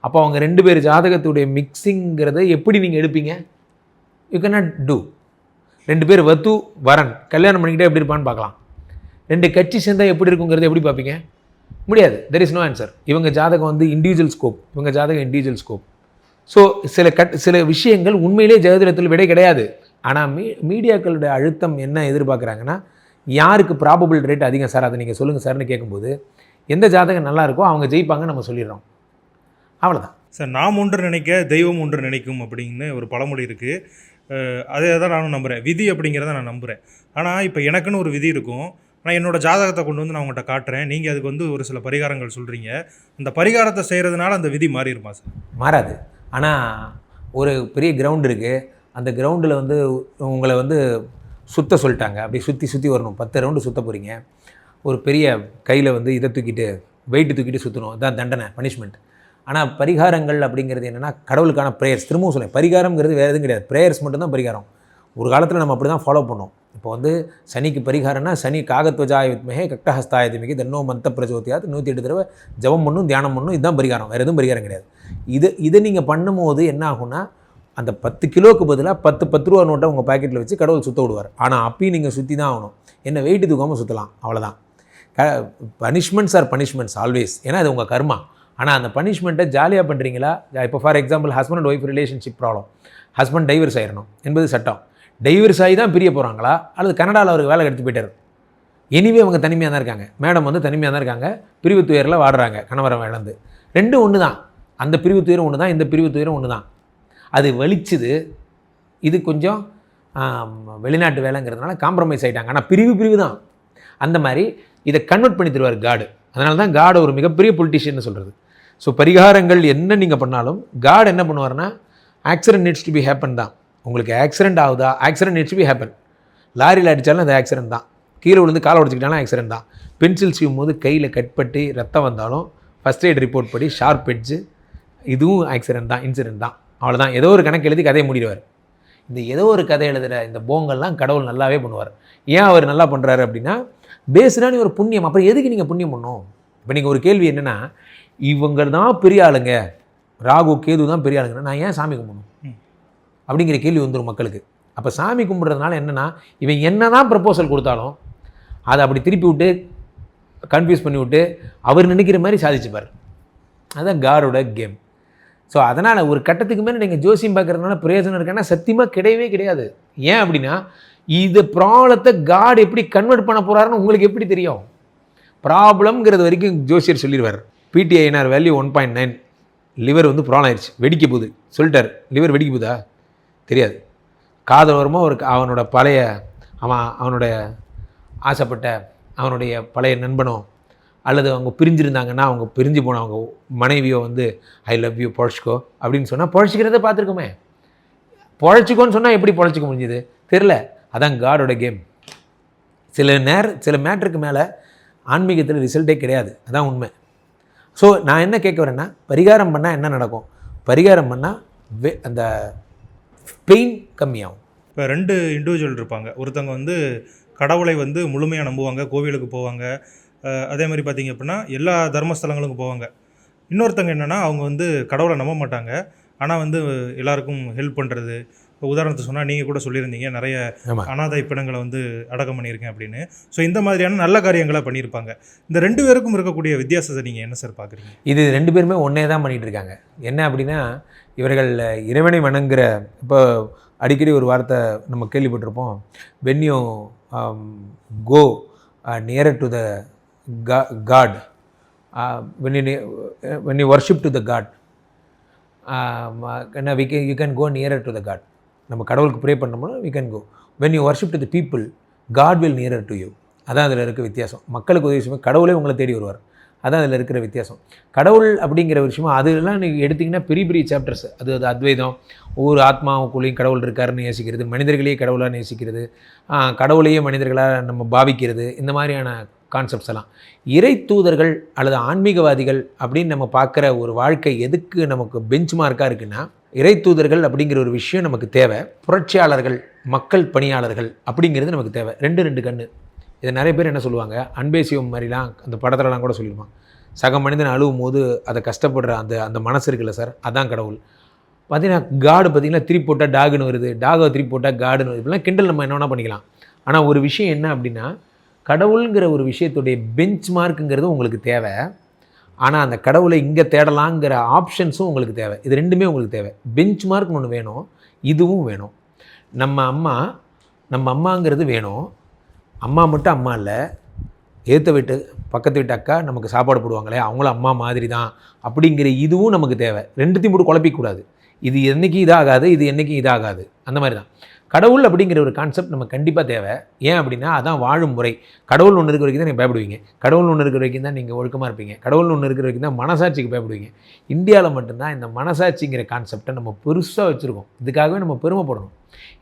அப்போ அவங்க 2 பேர் ஜாதகத்துடைய மிக்சிங்கிறத எப்படி நீங்கள் எடுப்பீங்க? You cannot do. 2 பேர் வத்து வரன் கல்யாணம் பண்ணிக்கிட்டே எப்படி இருப்பான்னு பார்க்கலாம். 2 கட்சி சேர்ந்தால் எப்படி இருக்குங்கிறத எப்படி பார்ப்பீங்க? முடியாது. There is no answer. இவங்க ஜாதகம் வந்து இண்டிவிஜுவல் ஸ்கோப், இவங்க ஜாதகம் இண்டிவிஜுவல் ஸ்கோப். ஸோ சில விஷயங்கள் உண்மையிலே ஜோதிடத்தில் விடை கிடையாது. ஆனால் மீடியாக்களுடைய அழுத்தம் என்ன எதிர்பார்க்குறாங்கன்னா, யாருக்கு ப்ராபபிள் ரேட் அதிகம் சார், அதை நீங்கள் சொல்லுங்கள் சார்னு கேட்கும்போது எந்த ஜாதகம் நல்லா இருக்கோ அவங்க ஜெயிப்பாங்க நம்ம சொல்லிடுறோம், அவ்வளோதான். சார், நாம் ஒன்று நினைக்க தெய்வம் ஒன்று நினைக்கும் அப்படின்னு ஒரு பழமொழி இருக்குது. அதே தான் நானும் நம்புகிறேன். விதி அப்படிங்கிறத நான் நம்புகிறேன். ஆனால் இப்போ எனக்குன்னு ஒரு விதி இருக்கும். ஆனால் என்னோடய ஜாதகத்தை கொண்டு வந்து நான் உங்கள்கிட்ட காட்டுறேன், நீங்கள் அதுக்கு வந்து ஒரு சில பரிகாரங்கள் சொல்கிறீங்க. அந்த பரிகாரத்தை செய்கிறதுனால அந்த விதி மாறிடுமா சார்? மாறாது. ஆனால் ஒரு பெரிய கிரவுண்ட் இருக்குது, அந்த கிரவுண்டில் வந்து உங்களை வந்து சுற்ற சொல்லிட்டாங்க, அப்படி சுற்றி வரணும், 10 ரவுண்டு சுற்ற போகிறீங்க. ஒரு பெரிய கையில் வந்து இதை தூக்கிட்டு வெயிட்டு தூக்கிட்டு சுற்றணும், அதுதான் தண்டனை, பனிஷ்மெண்ட். ஆனால் பரிகாரங்கள் அப்படிங்கிறது என்னென்னா கடவுளுக்கான ப்ரேயர்ஸ். திரும்பவும் சொல்லேன், பரிகாரங்கிறது வேறு எதுவும் கிடையாது, ப்ரேயர்ஸ் மட்டும்தான் பரிகாரம். ஒரு காலத்தில் நம்ம அப்படி தான் ஃபாலோ பண்ணோம். இப்போ வந்து சனிக்கு பரிகாரம்னா, சனி காகத்வஜாய வித்மஹே கக்டஹஸ்தாய தீமஹி தன்னோ மந்த பிரச்சோதயாத் 108 தடவை ஜபம் பண்ணும், தியானம் பண்ணும், இதுதான் பரிகாரம், வேறு எதுவும் பரிகாரம் கிடையாது. இதை நீங்கள் பண்ணும்போது என்ன ஆகும்னா, அந்த 10 கிலோவுக்கு பதிலாக 10 ரூபா நோட்டை உங்கள் பாக்கெட்டில் வச்சு கடவுள் சுற்ற விடுவார். ஆனால் அப்பயும் நீங்கள் சுற்றி தான் ஆகணும். என்ன வெயிட்டு தூக்காமல் சுற்றலாம், அவ்வளோதான். பனிஷ்மெண்ட்ஸ் ஆர் பனிஷ்மெண்ட்ஸ் ஆல்வேஸ், ஏன்னா அது உங்கள் கர்மா. ஆனால் அந்த பனிஷ்மெண்ட்டை ஜாலியாக பண்ணுறீங்களா? இப்போ for example husband and wife relationship problem, husband divorce ஆயிடணும் என்பது சட்டம். டைவர்ஸ் ஆகி தான் பிரிய போகிறாங்களா, அல்லது கனடாவில் அவருக்கு வேலை கிடைச்சி போயிட்டார், எனிவே அவங்க தனிமையாக தான் இருக்காங்க, மேடம் வந்து தனிமையாக தான் இருக்காங்க, பிரிவு துயரில் வாடுறாங்க, கணவரை இழந்து. ரெண்டும் ஒன்று தான், அந்த பிரிவு துயரம் ஒன்று தான், இந்த பிரிவு துயரம் ஒன்று தான். அது வலிச்சுது, இது கொஞ்சம் வெளிநாட்டு வேலைங்கிறதுனால காம்ப்ரமைஸ் ஆகிட்டாங்க. ஆனால் பிரிவு தான். அந்த மாதிரி இதை கன்வெர்ட் பண்ணி தருவார் காடு. அதனால தான் காடை ஒரு மிகப்பெரிய பொலிட்டிஷியன் சொல்கிறது. ஸோ பரிகாரங்கள் என்ன நீங்கள் பண்ணாலும் காட் என்ன பண்ணுவார்னா, accident needs to be happen தான். உங்களுக்கு ஆக்சிடென்ட் ஆகுதா, accident needs to be happen. லாரியில் அடித்தாலும் அது ஆக்சிடென்ட் தான், கீழே விழுந்து காலை உடச்சிக்கிட்டாலும் ஆக்சிடென்ட் தான். பென்சில் சீவும் போது கையில் கட்பட்டு ரத்தம் வந்தாலும் ஃபஸ்ட் எய்ட் ரிப்போர்ட் படி ஷார்ப் எட்ஜு, இதுவும் ஆக்சிடென்ட் தான், இன்சிடென்ட் தான், அவ்வளோதான். ஏதோ ஒரு கணக்கு எழுதி கதையை மூடிடுவார். இந்த ஏதோ ஒரு கதை எழுதுகிற இந்த போங்கள்லாம் கடவுள் நல்லாவே பண்ணுவார். ஏன் அவர் நல்லா பண்ணுறாரு அப்படின்னா, பேசுனானே ஒரு புண்ணியம். அப்புறம் எதுக்கு நீங்கள் புண்ணியம் பண்ணணும்? இப்போ நீங்கள் ஒரு கேள்வி என்னென்னா, இவங்க தான் பெரிய ஆளுங்க, ராகு கேது தான் பெரிய ஆளுங்கன்னா நான் ஏன் சாமி கும்பிடணும் அப்படிங்கிற கேள்வி வந்துடும் மக்களுக்கு. அப்போ சாமி கும்பிட்றதுனால என்னென்னா, இவன் என்ன தான் ப்ரப்போசல் கொடுத்தாலும் அதை அப்படி திருப்பி விட்டு கன்ஃபியூஸ் பண்ணி விட்டு அவர் நினைக்கிற மாதிரி சாதிச்சுப்பார். அதுதான் காடோட கேம். ஸோ அதனால் ஒரு கட்டத்துக்கு மேலே நீங்கள் ஜோசியம் பார்க்குறதுனால பிரயோஜனம் இருக்குன்னா சத்தியமாக கிடையவே கிடையாது. ஏன் அப்படின்னா, இது ப்ராப்ளத்தை காட் எப்படி கன்வெர்ட் பண்ண போகிறாருன்னு உங்களுக்கு எப்படி தெரியும்? ப்ராப்ளம்ங்கிறது வரைக்கும் ஜோசியர் சொல்லிடுவார். பிடிஐஎன்ஆர் வேல்யூ 1.9, லிவர் வந்து ப்ராப்ளம் ஆயிடுச்சு, வெடிக்க போகுது சொல்லிட்டார். லிவர் வெடிக்க போகுதா? தெரியாது. காதல் வருமோ ஒரு அவனோட பழைய அவனோட ஆசைப்பட்ட அவனுடைய பழைய நண்பனோ, அல்லது அவங்க பிரிஞ்சிருந்தாங்கன்னா அவங்க பிரிஞ்சு போன அவங்க மனைவியோ வந்து ஐ லவ் யூ பொழைச்சிக்கோ அப்படின்னு சொன்னால் பொழைச்சிக்கிறத பார்த்துருக்கோமே. பொழைச்சிக்கோன்னு சொன்னால் எப்படி பொழைச்சிக்க முடிஞ்சுது தெரில. அதான் காடோட கேம். சில மேட்ருக்கு மேலே ஆன்மீகத்தில் ரிசல்ட்டே கிடையாது, அதான் உண்மை. ஸோ நான் என்ன கேட்க வரேன்னா, பரிகாரம் பண்ணால் என்ன நடக்கும்? பரிகாரம் பண்ணால் அந்த பெயின் கம்மியாகும். இப்போ 2 இண்டிவிஜுவல் இருப்பாங்க. ஒருத்தவங்க வந்து கடவுளை வந்து முழுமையாக நம்புவாங்க, கோவிலுக்கு போவாங்க, அதே மாதிரி பார்த்திங்க அப்படின்னா எல்லா தர்மஸ்தலங்களுக்கும் போவாங்க. இன்னொருத்தங்க என்னென்னா, அவங்க வந்து கடவுளை நம்ப மாட்டாங்க, ஆனால் வந்து எல்லாருக்கும் ஹெல்ப் பண்ணுறது. இப்போ உதாரணத்துக்கு சொன்னால் நீங்கள் கூட சொல்லியிருந்தீங்க, நிறைய அனாதை பிணங்களை வந்து அடக்கம் பண்ணியிருக்கேன் அப்படின்னு. ஸோ இந்த மாதிரியான நல்ல காரியங்களை பண்ணியிருப்பாங்க. இந்த 2 பேருக்கும் இருக்கக்கூடிய வித்தியாசத்தை நீங்கள் என்ன சார் பார்க்குறீங்க? இது 2 பேருமே ஒன்றே தான் பண்ணிகிட்டு இருக்காங்க. என்ன அப்படின்னா, இவர்கள் இறைவனை வணங்குற, இப்போ அடிக்கடி ஒரு வார்த்தை நம்ம கேள்விப்பட்டிருப்போம், when you go nearer to the God, when you worship to the God, you can go nearer to the God. நம்ம கடவுளுக்கு ப்ரே பண்ணோம்னா we can go. when you worship to the people, God will nearer to you. அதான் அதில் இருக்க வித்தியாசம். மக்களுக்கு உதவி செய்யும் கடவுளே உங்களை தேடி வருவார். அதான் அதில் இருக்கிற வித்தியாசம். கடவுள் அப்படிங்கிற விஷயமா அதெல்லாம் நீங்கள் எடுத்திங்கன்னா பெரிய பெரிய சாப்டர்ஸ். அது அத்வைதம், ஒவ்வொரு ஆத்மாவுக்குள்ளேயும் கடவுள் இருக்காருன்னு நேசிக்கிறது, மனிதர்களையே கடவுளாக நேசிக்கிறது, கடவுளையே மனிதர்களாக நம்ம பாவிக்கிறது, இந்த மாதிரியான கான்செப்ட்ஸ் எல்லாம். இறை தூதர்கள் அல்லது ஆன்மீகவாதிகள் அப்படின்னு நம்ம பார்க்குற ஒரு வாழ்க்கை எதுக்கு நமக்கு பெஞ்ச் மார்க்காக இருக்குன்னா, இறை தூதர்கள் அப்படிங்கிற ஒரு விஷயம் நமக்கு தேவை. புரட்சியாளர்கள், மக்கள் பணியாளர்கள் அப்படிங்கிறது நமக்கு தேவை. ரெண்டு கண்ணு. இதை நிறைய பேர் என்ன சொல்லுவாங்க, அன்பே சிவம் மாதிரிலாம் அந்த படத்துலலாம் கூட சொல்லியிருப்பாங்க. சக மனிதன் அழுவும் போது அதை கஷ்டப்படுற அந்த மனசு இருக்குல்ல சார், அதான் கடவுள். பார்த்தீங்கன்னா காடு பார்த்தீங்கன்னா திருப்பி போட்டால் டாகுன்னு வருது, டாகை திருப்பி போட்டால் காடுன்னு வருது. இப்படிலாம் கிண்டல் நம்ம என்ன வேணால் பண்ணிக்கலாம். ஆனால் ஒரு விஷயம் என்ன அப்படின்னா, கடவுளுங்கிற ஒரு விஷயத்துடைய பெஞ்ச் மார்க்குங்கிறது உங்களுக்கு தேவை. ஆனால் அந்த கடவுளை இங்கே தேடலாங்கிற ஆப்ஷன்ஸும் உங்களுக்கு தேவை. இது ரெண்டுமே உங்களுக்கு தேவை. பெஞ்ச் மார்க்னு ஒன்று வேணும், இதுவும் வேணும். நம்ம அம்மாங்கிறது வேணும். அம்மா மட்டும் அம்மா இல்லை, ஏற்ற வீட்டு பக்கத்து வீட்டு அக்கா நமக்கு சாப்பாடு போடுவாங்களே, அவங்களும் அம்மா மாதிரி தான் அப்படிங்கிற இதுவும் நமக்கு தேவை. ரெண்டுத்தையும் போட்டு குழப்பிக்கூடாது. இது என்றைக்கும் இதாகாது, இது என்றைக்கும் இதாகாது, அந்த மாதிரி தான். கடவுள் அப்படிங்கிற ஒரு கான்செப்ட் நம்ம கண்டிப்பாக தேவை. ஏன் அப்படின்னா அதான் வாழும் முறை. கடவுள் ஒன்று இருக்கிற வரைக்கும் தான் நீங்கள் பயப்படுவீங்க, கடவுள் ஒன்று இருக்கிற வரைக்கும் தான் நீங்கள் ஒழுக்கமாக இருப்பீங்க, கடவுள் ஒன்று இருக்கிற வரைக்கும் தான் மனசாட்சிக்கு பயப்படுவீங்க. இந்தியாவில் மட்டும்தான் இந்த மனசாட்சிங்கிற கான்செப்டை நம்ம பெருசாக வச்சுருக்கோம். இதுக்காகவே நம்ம பெருமைப்படணும்.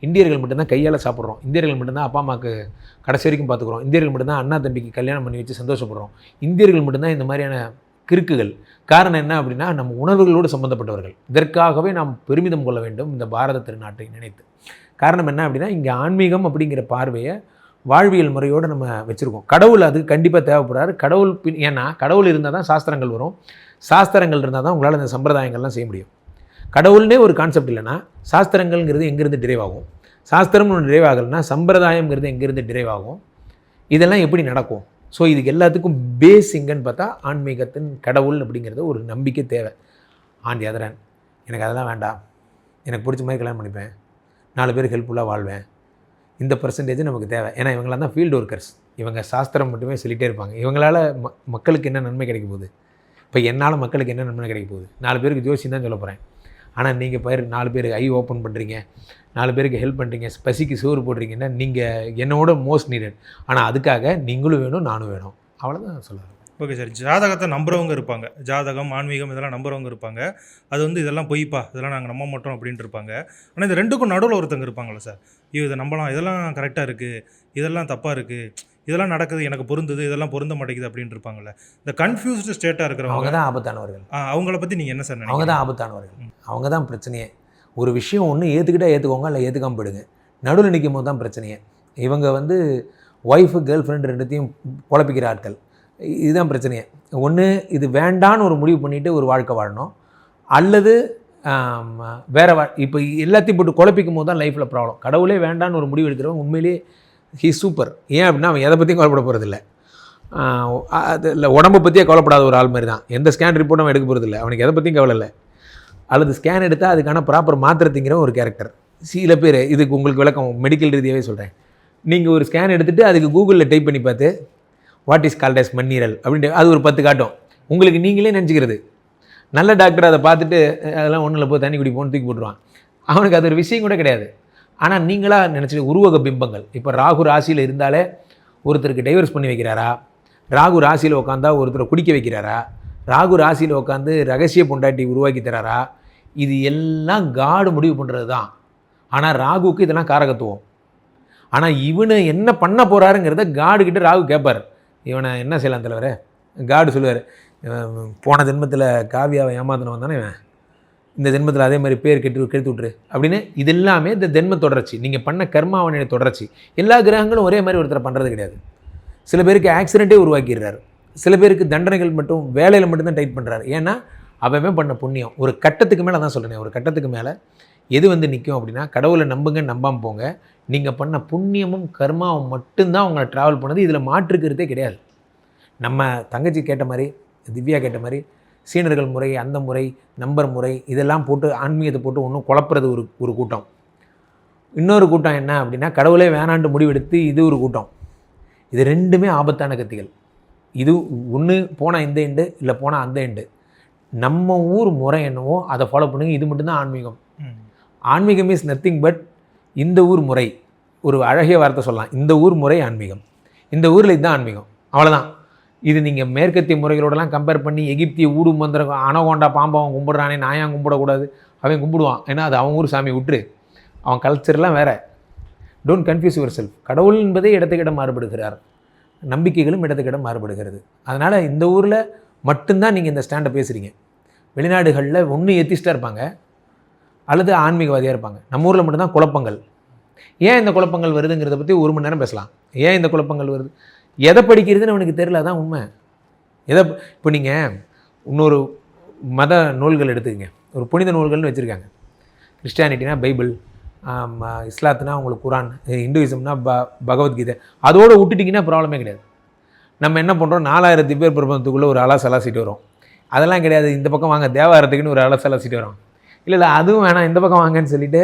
இந்தியர்கள் மட்டும்தான் கையால் சாப்பிட்றோம், இந்தியர்கள் மட்டும்தான் அப்பா அம்மாவுக்கு கடைசி வரைக்கும் பார்த்துக்குறோம், இந்தியர்கள் மட்டும்தான் அண்ணா தம்பிக்கு கல்யாணம் பண்ணி வச்சு சந்தோஷப்படுறோம், இந்தியர்கள் மட்டும்தான் இந்த மாதிரியான கிறுக்குகள். காரணம் என்ன அப்படின்னா, நம்ம உணர்வுகளோடு சம்மந்தப்பட்டவர்கள். இதற்காகவே நாம் பெருமிதம் கொள்ள வேண்டும் இந்த பாரத திருநாட்டை நினைத்து. காரணம் என்ன அப்படின்னா, இங்கே ஆன்மீகம் அப்படிங்கிற பார்வையை வாழ்வியல் முறையோடு நம்ம வச்சுருக்கோம். கடவுள் அது கண்டிப்பாக தேவைப்படுறாரு. கடவுள் ஏன்னா கடவுள் இருந்தால் தான் சாஸ்திரங்கள் வரும், சாஸ்திரங்கள் இருந்தால் தான் உங்களால் இந்த சம்பிரதாயங்கள்லாம் செய்ய முடியும். கடவுள்னே ஒரு கான்செப்ட் இல்லைன்னா சாஸ்திரங்கள்ங்கிறது எங்கேருந்து டிரைவ் ஆகும், சாஸ்திரம்னு ஒன்று டிரைவ் ஆகலைன்னா சம்பிரதாயங்கிறது எங்கேருந்து டிரைவ் ஆகும், இதெல்லாம் எப்படி நடக்கும்? ஸோ இதுக்கு எல்லாத்துக்கும் பேஸ் எங்கன்னு பார்த்தா ஆன்மீகத்தின் கடவுள் அப்படிங்கிறது ஒரு நம்பிக்கை தேவை. ஆண்டி அதரன் எனக்கு அதெல்லாம் வேண்டாம், எனக்கு பிடிச்ச மாதிரி கல்யாணம் பண்ணிப்பேன், 4 பேருக்கு ஹெல்ப்ஃபுல்லாக வாழ்வேன், இந்த பர்சன்டேஜ் நமக்கு தேவை. ஏன்னா இவங்களாம் தான் ஃபீல்டு ஒர்க்கர்ஸ். இவங்க சாஸ்திரம் மட்டுமே சொல்லிகிட்டே இருப்பாங்க. இவங்களால் மக்களுக்கு என்ன நன்மை கிடைக்க போகுது? இப்போ என்னால் மக்களுக்கு என்ன நன்மை கிடைக்க போகுது? 4 பேருக்கு ஜோசி தான் சொல்ல போகிறேன். ஆனால் நீங்கள் 4 பேருக்கு ஐ ஓப்பன் பண்ணுறீங்க, 4 பேருக்கு ஹெல்ப் பண்ணுறீங்க, பசிக்கு சோறு போடுறீங்கன்னா நீங்கள் என்னோட மோஸ்ட் நீடட். ஆனால் அதுக்காக நீங்களும் வேணும், நானும் வேணும். அவ்வளோதான் சொல்லுவேன். Okay sir. ஜாதகத்தை நம்புறவங்க இருப்பாங்க, ஜாதகம் ஆன்மீகம் இதெல்லாம் நம்புறவங்க இருப்பாங்க. அது வந்து இதெல்லாம் பொய்ப்பா, இதெல்லாம் நாங்கள் நம்ப மாட்டோம் அப்படின்ட்டு இருப்பாங்க. ஆனால் இந்த ரெண்டுக்கும் நடுவில் ஒருத்தங்க இருப்பாங்களே சார், இதை நம்பலாம், இதெல்லாம் கரெக்டாக இருக்குது, இதெல்லாம் தப்பாக இருக்குது, இதெல்லாம் நடக்குது, எனக்கு பொருந்தது, இதெல்லாம் பொருந்த மாட்டேங்குது அப்படின்ட்டு இருப்பாங்கள்ல. இந்த கன்ஃபியூஸ்டு ஸ்டேட்டாக இருக்கிறவங்க தான் ஆபத்தானவர்கள். அவங்கள பற்றி நீங்கள் என்ன சார் நினைக்கிறீங்க? அவங்க தான் ஆபத்தானவர்கள், அவங்க தான் பிரச்சனையே. ஒரு விஷயம் ஒன்று ஏற்றுக்கிட்டே ஏற்றுக்கோங்க, இல்லை ஏற்றுக்காமல் போயிடுங்க. நடுவில் நிற்கும் போது தான் பிரச்சனையே. இவங்க ஒய்ஃபு கேர்ள் ஃப்ரெண்டு ரெண்டுத்தையும் குழப்பிக்கிற ஆட்கள். இதுதான் பிரச்சனையே. ஒன்று இது வேண்டான்னு ஒரு முடிவு பண்ணிவிட்டு ஒரு வாழ்க்கை வாழணும், அல்லது வேறு இப்போ எல்லாத்தையும் போட்டு குழப்பிக்கும் போது தான் லைஃப்பில் ப்ராப்ளம். கடவுளே வேண்டான்னு ஒரு முடிவு எடுக்கிறவங்க உண்மையிலேயே ஹீ சூப்பர். ஏன் அப்படின்னா அவன் எதை பற்றியும் கவலைப்பட போகிறதில்ல. அது இல்லை, உடம்பை பற்றியே கவலைப்படாத ஒரு ஆள் மாதிரி தான். எந்த ஸ்கேன் ரிப்போர்ட்டும் அவன் எடுக்க போகிறதில்ல, அவனுக்கு எதை பற்றியும் கவலை இல்லை. அல்லது ஸ்கேன் எடுத்தால் அதுக்கான ப்ராப்பர் மாத்திரை திங்கிற ஒரு கேரக்டர். சில பேர், இதுக்கு உங்களுக்கு விளக்கம் மெடிக்கல் ரீதியாகவே சொல்கிறேன். நீங்கள் ஒரு ஸ்கேன் எடுத்துகிட்டு அதுக்கு கூகுளில் டைப் பண்ணி பார்த்து வாட் இஸ் கால்ட் அஸ் மண்ணீரல் அப்படின்ட்டு அது ஒரு 10 காட்டும். உங்களுக்கு நீங்களே நினச்சிக்கிறது. நல்ல டாக்டர் அதை பார்த்துட்டு அதெல்லாம் ஒன்றும் இல்லை, போய் தண்ணி குடிப்போன்னு தூக்கி போட்டுருவான். அவனுக்கு அது ஒரு விஷயம் கூட கிடையாது. ஆனால் நீங்களாக நினச்சி உருவக பிம்பங்கள். இப்போ ராகு ராசியில் இருந்தாலே ஒருத்தருக்கு டைவர்ஸ் பண்ணி வைக்கிறாரா, ராகு ராசியில் உட்காந்தா ஒருத்தரை குடிக்க வைக்கிறாரா, ராகு ராசியில் உட்காந்து ரகசிய பொண்டாட்டி உருவாக்கி தராரா, இது எல்லாம் காடு முடிவு பண்ணுறது தான். ஆனால் ராகுவுக்கு இதெல்லாம் காரகத்துவம். ஆனால் இவனை என்ன பண்ண போகிறாருங்கிறத காடுகிட்ட ராகு கேட்பார். இவனை என்ன செய்யலாம் தலைவரே? காடு சொல்லுவார், போன ஜென்மத்தில் காவியாவை ஏமாத்தினவன் தானே இவன், இந்த ஜென்மத்தில் அதே மாதிரி பேர் கெடுத்து விட்ரு அப்படின்னு. இது எல்லாமே இந்த ஜென்ம தொடர்ச்சி, நீங்கள் பண்ண கர்மாவனுடைய தொடர்ச்சி. எல்லா கிரகங்களும் ஒரே மாதிரி ஒருத்தரை பண்ணுறது கிடையாது. சில பேருக்கு ஆக்சிடெண்ட்டே உருவாக்கிடுறாரு, சில பேருக்கு தண்டனைகள் மட்டும் வேலையில் மட்டும்தான் டைட் பண்ணுறாரு. ஏன்னா அவன் பண்ண புண்ணியம் ஒரு கட்டத்துக்கு மேலே தான் சொல்கிறேன், ஒரு கட்டத்துக்கு மேலே எது நிற்கும் அப்படின்னா, கடவுளை நம்புங்க, நம்பாமல் போங்க. நீங்கள் பண்ண புண்ணியமும் கர்மாவும் மட்டும்தான் உங்களை ட்ராவல் பண்ணுது. இதில் மாற்றுக்கிறதே கிடையாது. நம்ம தங்கச்சி கேட்ட மாதிரி, திவ்யா கேட்ட மாதிரி சீனர்கள் முறை, அந்த முறை, நம்பர் முறை, இதெல்லாம் போட்டு ஆன்மீகத்தை போட்டு ஒன்றும் குழப்புறது ஒரு கூட்டம். இன்னொரு கூட்டம் என்ன அப்படின்னா, கடவுளே வேணான்ட்டு முடிவெடுத்து இது ஒரு கூட்டம். இது ரெண்டுமே ஆபத்தான கத்திகள். இது ஒன்று போனால் இந்த எண்டு, இல்லை போனால் அந்த எண்டு. நம்ம ஊர் முறை என்னவோ அதை ஃபாலோ பண்ணுங்க. இது மட்டும்தான் ஆன்மீகம். ஆன்மீகம் இஸ் நத்திங் பட் இந்த ஊர் முறை. ஒரு அழகிய வார்த்தை சொல்லலாம், இந்த ஊர் முறை ஆன்மீகம். இந்த ஊரில் இதுதான் ஆன்மீகம், அவ்வளோதான். இது நீங்கள் மேற்கத்திய முறைகளோடலாம் கம்பேர் பண்ணி எகிப்திய ஊடு மந்திரம் அனகோண்டா பாம்பை அவன் கும்பிட்றானே, நான் ஏன் கும்பிடக்கூடாது? அவன் கும்பிடுவான், ஏன்னா அது அவன் ஊர் சாமி, விட்டுரு. அவன் கல்ச்சர்லாம் வேறு. Don't confuse your self. கடவுள் என்பதே இடத்துக்கிடம் மாறுபடுகிறார், நம்பிக்கைகளும் இடத்துக்கிடம் மாறுபடுகிறது. அதனால் இந்த ஊரில் மட்டும்தான் நீங்கள் இந்த ஸ்டாண்டை பேசுகிறீங்க. வெளிநாடுகளில் ஒன்று எத்திஸ்டாக இருப்பாங்க அல்லது ஆன்மீகவாதியாக இருப்பாங்க. நம்ம ஊரில் மட்டும்தான் குழப்பங்கள். ஏன் இந்த குழப்பங்கள் வருதுங்கிறத பற்றி 1 மணி நேரம் பேசலாம். ஏன் இந்த குழப்பங்கள் வருது, எதை படிக்கிறதுன்னு அவனுக்கு தெரியல, அதான் உண்மை. இப்போ நீங்கள் இன்னொரு மத நூல்கள் எடுத்துக்கங்க, ஒரு புனித நூல்கள்னு வச்சுருக்காங்க. கிறிஸ்டியானிட்டினா பைபிள், இஸ்லாத்துனா உங்களுக்கு குரான், இந்துயிசம்னா பகவத்கீதை. அதோடு விட்டுட்டிங்கன்னா ப்ராப்ளமே கிடையாது. நம்ம என்ன பண்ணுறோம், 4000 பேர் பிரபந்தத்துக்குள்ளே ஒரு அலசலாசிட்டு வரோம். அதெல்லாம் கிடையாது. இந்த பக்கம் வாங்க தேவாரத்துக்குன்னு ஒரு அலசலாசிட்டு வரோம். இல்லை அதுவும் வேணாம், இந்த பக்கம் வாங்கன்னு சொல்லிவிட்டு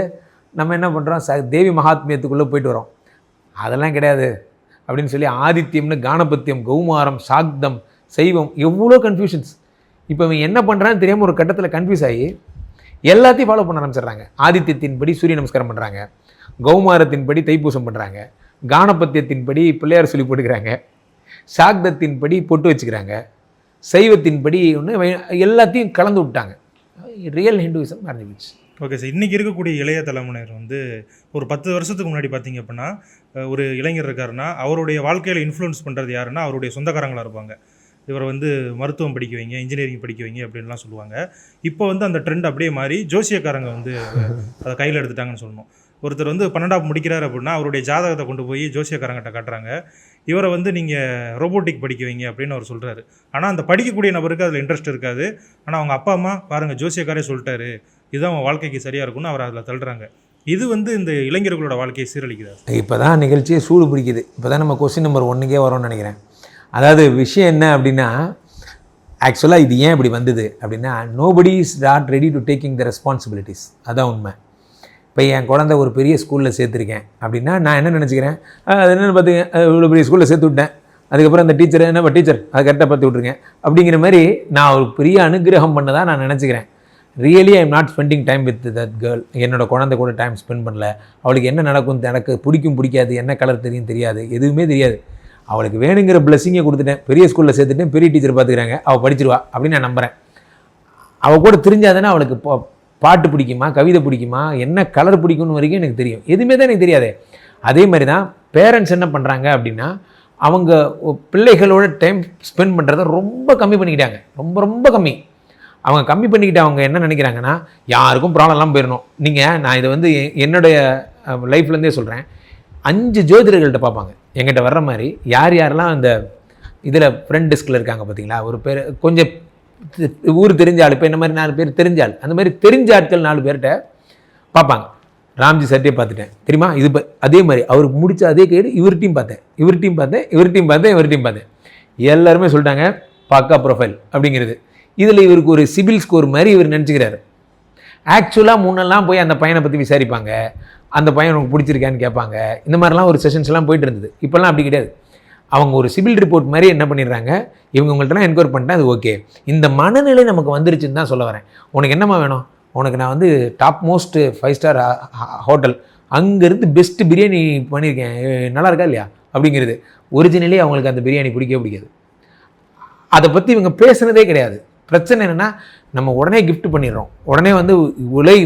நம்ம என்ன பண்ணுறோம், தேவி மகாத்மியத்துக்குள்ளே போயிட்டு வரோம். அதெல்லாம் கிடையாது அப்படின்னு சொல்லி ஆதித்யம்னு கானபத்தியம், கௌமாரம், சாக்தம், சைவம், எவ்வளோ கன்ஃபியூஷன்ஸ். இப்போ இவன் என்ன பண்ணுறான்னு தெரியாமல் ஒரு கட்டத்தில் கன்ஃபியூஸ் ஆகி எல்லாத்தையும் ஃபாலோ பண்ண ஆரம்பிச்சிடுறாங்க. ஆதித்யத்தின்படி சூரிய நமஸ்காரம் பண்ணுறாங்க, கௌமாரத்தின்படி தைப்பூசம் பண்ணுறாங்க, கானபத்தியத்தின்படி பிள்ளையார் சொல்லி போட்டுக்கிறாங்க, சாக்தத்தின்படி பொட்டு வச்சுக்கிறாங்க, சைவத்தின்படி ஒன்று எல்லாத்தையும் கலந்து விட்டாங்க. ரியல் ஹிந்துவிசம் மறைஞ்சு போச்சு. ஓகே சார், இன்றைக்கி இருக்கக்கூடிய இளைய தலைமுறையினர் வந்து ஒரு 10 வருஷத்துக்கு முன்னாடி பார்த்தீங்க அப்படின்னா, ஒரு இளைஞர் இருக்காருன்னா அவருடைய வாழ்க்கையில் இன்ஃப்ளூயன்ஸ் பண்ணுறது யாருன்னா அவருடைய சொந்தக்காரங்களாக இருப்பாங்க. இவரை வந்து மருத்துவம் படிக்க வைங்க, இன்ஜினியரிங் படிக்க வைங்க அப்படின்லாம் சொல்லுவாங்க. இப்போ வந்து அந்த ட்ரெண்ட் அப்படியே மாறி ஜோசியக்காரங்க வந்து அதை கையில் எடுத்துட்டாங்கன்னு சொல்லணும். ஒருத்தர் வந்து 12ஆம் முடிக்கிறார் அப்படின்னா அவருடைய ஜாதகத்தை கொண்டு போய் ஜோசியக்காரங்கிட்ட காட்டுறாங்க. இவரை வந்து நீங்கள் ரோபோட்டிக் படிக்க வைங்க அப்படின்னு அவர் சொல்கிறாரு. ஆனால் அந்த படிக்கக்கூடிய நபருக்கு அதில் இன்ட்ரெஸ்ட் இருக்காது. ஆனால் அவங்க அப்பா அம்மா பாருங்கள் ஜோசியக்காரே சொல்லிட்டாரு, இதுதான் அவன் வாழ்க்கைக்கு சரியாக இருக்கும்னு அவர் அதில் தள்ளுறாங்க. இது வந்து இந்த இளைஞர்களோட வாழ்க்கையை சீரழிக்குதா? இப்போ தான் நிகழ்ச்சியே சூடு பிடிக்குது. இப்போ தான் நம்ம கொஸ்டின் நம்பர் 1க்கே வரோம்னு நினைக்கிறேன். அதாவது விஷயம் என்ன அப்படின்னா, ஆக்சுவலாக இது ஏன் இப்படி வந்தது அப்படின்னா, nobody is not ready to taking the responsibilities. அதான் உண்மை. இப்போ என் குழந்தை ஒரு பெரிய ஸ்கூலில் சேர்த்துருக்கேன் அப்படின்னா நான் என்ன நினச்சிக்கிறேன், அது என்னென்னு பார்த்தீங்க, இவ்வளோ பெரிய ஸ்கூலில் சேர்த்து விட்டேன், அதுக்கப்புறம் அந்த டீச்சர் என்ன டீச்சர் அதை கரெக்டாக பார்த்து விட்ருங்க அப்படிங்கிற மாதிரி நான் ஒரு பெரிய அனுகிரகம் பண்ணதான் நான் நினச்சிக்கிறேன். Really I am not spending time with that girl. என்னோடய குழந்தை கூட டைம் ஸ்பெண்ட் பண்ணல. அவளுக்கு என்ன நடக்கும், எனக்கு பிடிக்கும் பிடிக்காது, என்ன கலர் தெரியும் தெரியாது, எதுவுமே தெரியாது. அவளுக்கு வேணுங்கிற பிளஸிங்கை கொடுத்துட்டேன், பெரிய ஸ்கூலில் சேர்த்துட்டேன், பெரிய டீச்சர் பார்த்துக்கிறாங்க, அவள் படிச்சிருவா அப்படின்னு நான் நம்புகிறேன். அவள் கூட தெரிஞ்சாதானே அவளுக்கு பாட்டு பிடிக்குமா, கவிதை பிடிக்குமா, என்ன கலர் பிடிக்கும்னு வரைக்கும் எனக்கு தெரியும். எதுவுமே தான் எனக்கு தெரியாது. அதே மாதிரி தான் பேரண்ட்ஸ் என்ன பண்ணுறாங்க அப்படின்னா, அவங்க பிள்ளைகளோட டைம் ஸ்பெண்ட் பண்ணுறதை ரொம்ப கம்மி பண்ணிக்கிட்டாங்க. ரொம்ப ரொம்ப கம்மி. அவங்க கம்மி பண்ணிக்கிட்டு அவங்க என்ன நினைக்கிறாங்கன்னா, யாருக்கும் ப்ராப்ளம்லாம் போயிடணும். நான் இதை வந்து என்னுடைய லைஃப்லேருந்தே சொல்கிறேன். 5 ஜோதிடர்கள்ட்ட பார்ப்பாங்க எங்கிட்ட வர்ற மாதிரி. யார் யாரெல்லாம் அந்த இதில் ஃப்ரெண்ட் டெஸ்கில் இருக்காங்க பார்த்தீங்களா, ஒரு பேர் கொஞ்சம் ஊர் தெரிஞ்ச ஆள், இப்போ இந்த மாதிரி 4 பேர் தெரிஞ்ச ஆள், அந்த மாதிரி தெரிஞ்ச ஆட்கள் 4 பேர்கிட்ட பார்ப்பாங்க. ராம்ஜி சர்ட்டே பார்த்துட்டேன் தெரியுமா, இது அதே மாதிரி அவருக்கு முடிச்ச அதே கேடு இவர்கிட்டையும் பார்த்தேன். எல்லாருமே சொல்லிட்டாங்க பக்கா ப்ரொஃபைல் அப்படிங்கிறது. இதில் இவருக்கு ஒரு சிபில் ஸ்கோர் மாதிரி இவர் நினச்சிக்கிறாரு. ஆக்சுவலாக முன்னெல்லாம் போய் அந்த பையனை பற்றி விசாரிப்பாங்க, அந்த பையன் உனக்கு பிடிச்சிருக்கான்னு கேட்பாங்க. இந்த மாதிரிலாம் ஒரு செஷன்ஸ்லாம் போயிட்டு இருந்தது. இப்போல்லாம் அப்படி கிடையாது. அவங்க ஒரு சிபில் ரிப்போர்ட் மாதிரி என்ன பண்ணிடுறாங்க, இவங்க உங்கள்கிட்டலாம் என்கொயர் பண்ணிட்டேன், அது ஓகே. இந்த மனநிலை நமக்கு வந்துருச்சுன்னு தான் சொல்ல வரேன். உனக்கு என்னம்மா வேணும், உனக்கு நான் வந்து டாப் மோஸ்ட் 5 ஸ்டார் ஹோட்டல், அங்கேருந்து பெஸ்ட்டு பிரியாணி பண்ணியிருக்கேன், நல்லா இருக்கா இல்லையா அப்படிங்கிறது. ஒரிஜினலி அவங்களுக்கு அந்த பிரியாணி பிடிக்காது. அதை பற்றி இவங்க பேசுனதே கிடையாது. பிரச்சனை என்னென்னா, நம்ம உடனே கிஃப்ட் பண்ணிடுறோம், உடனே வந்து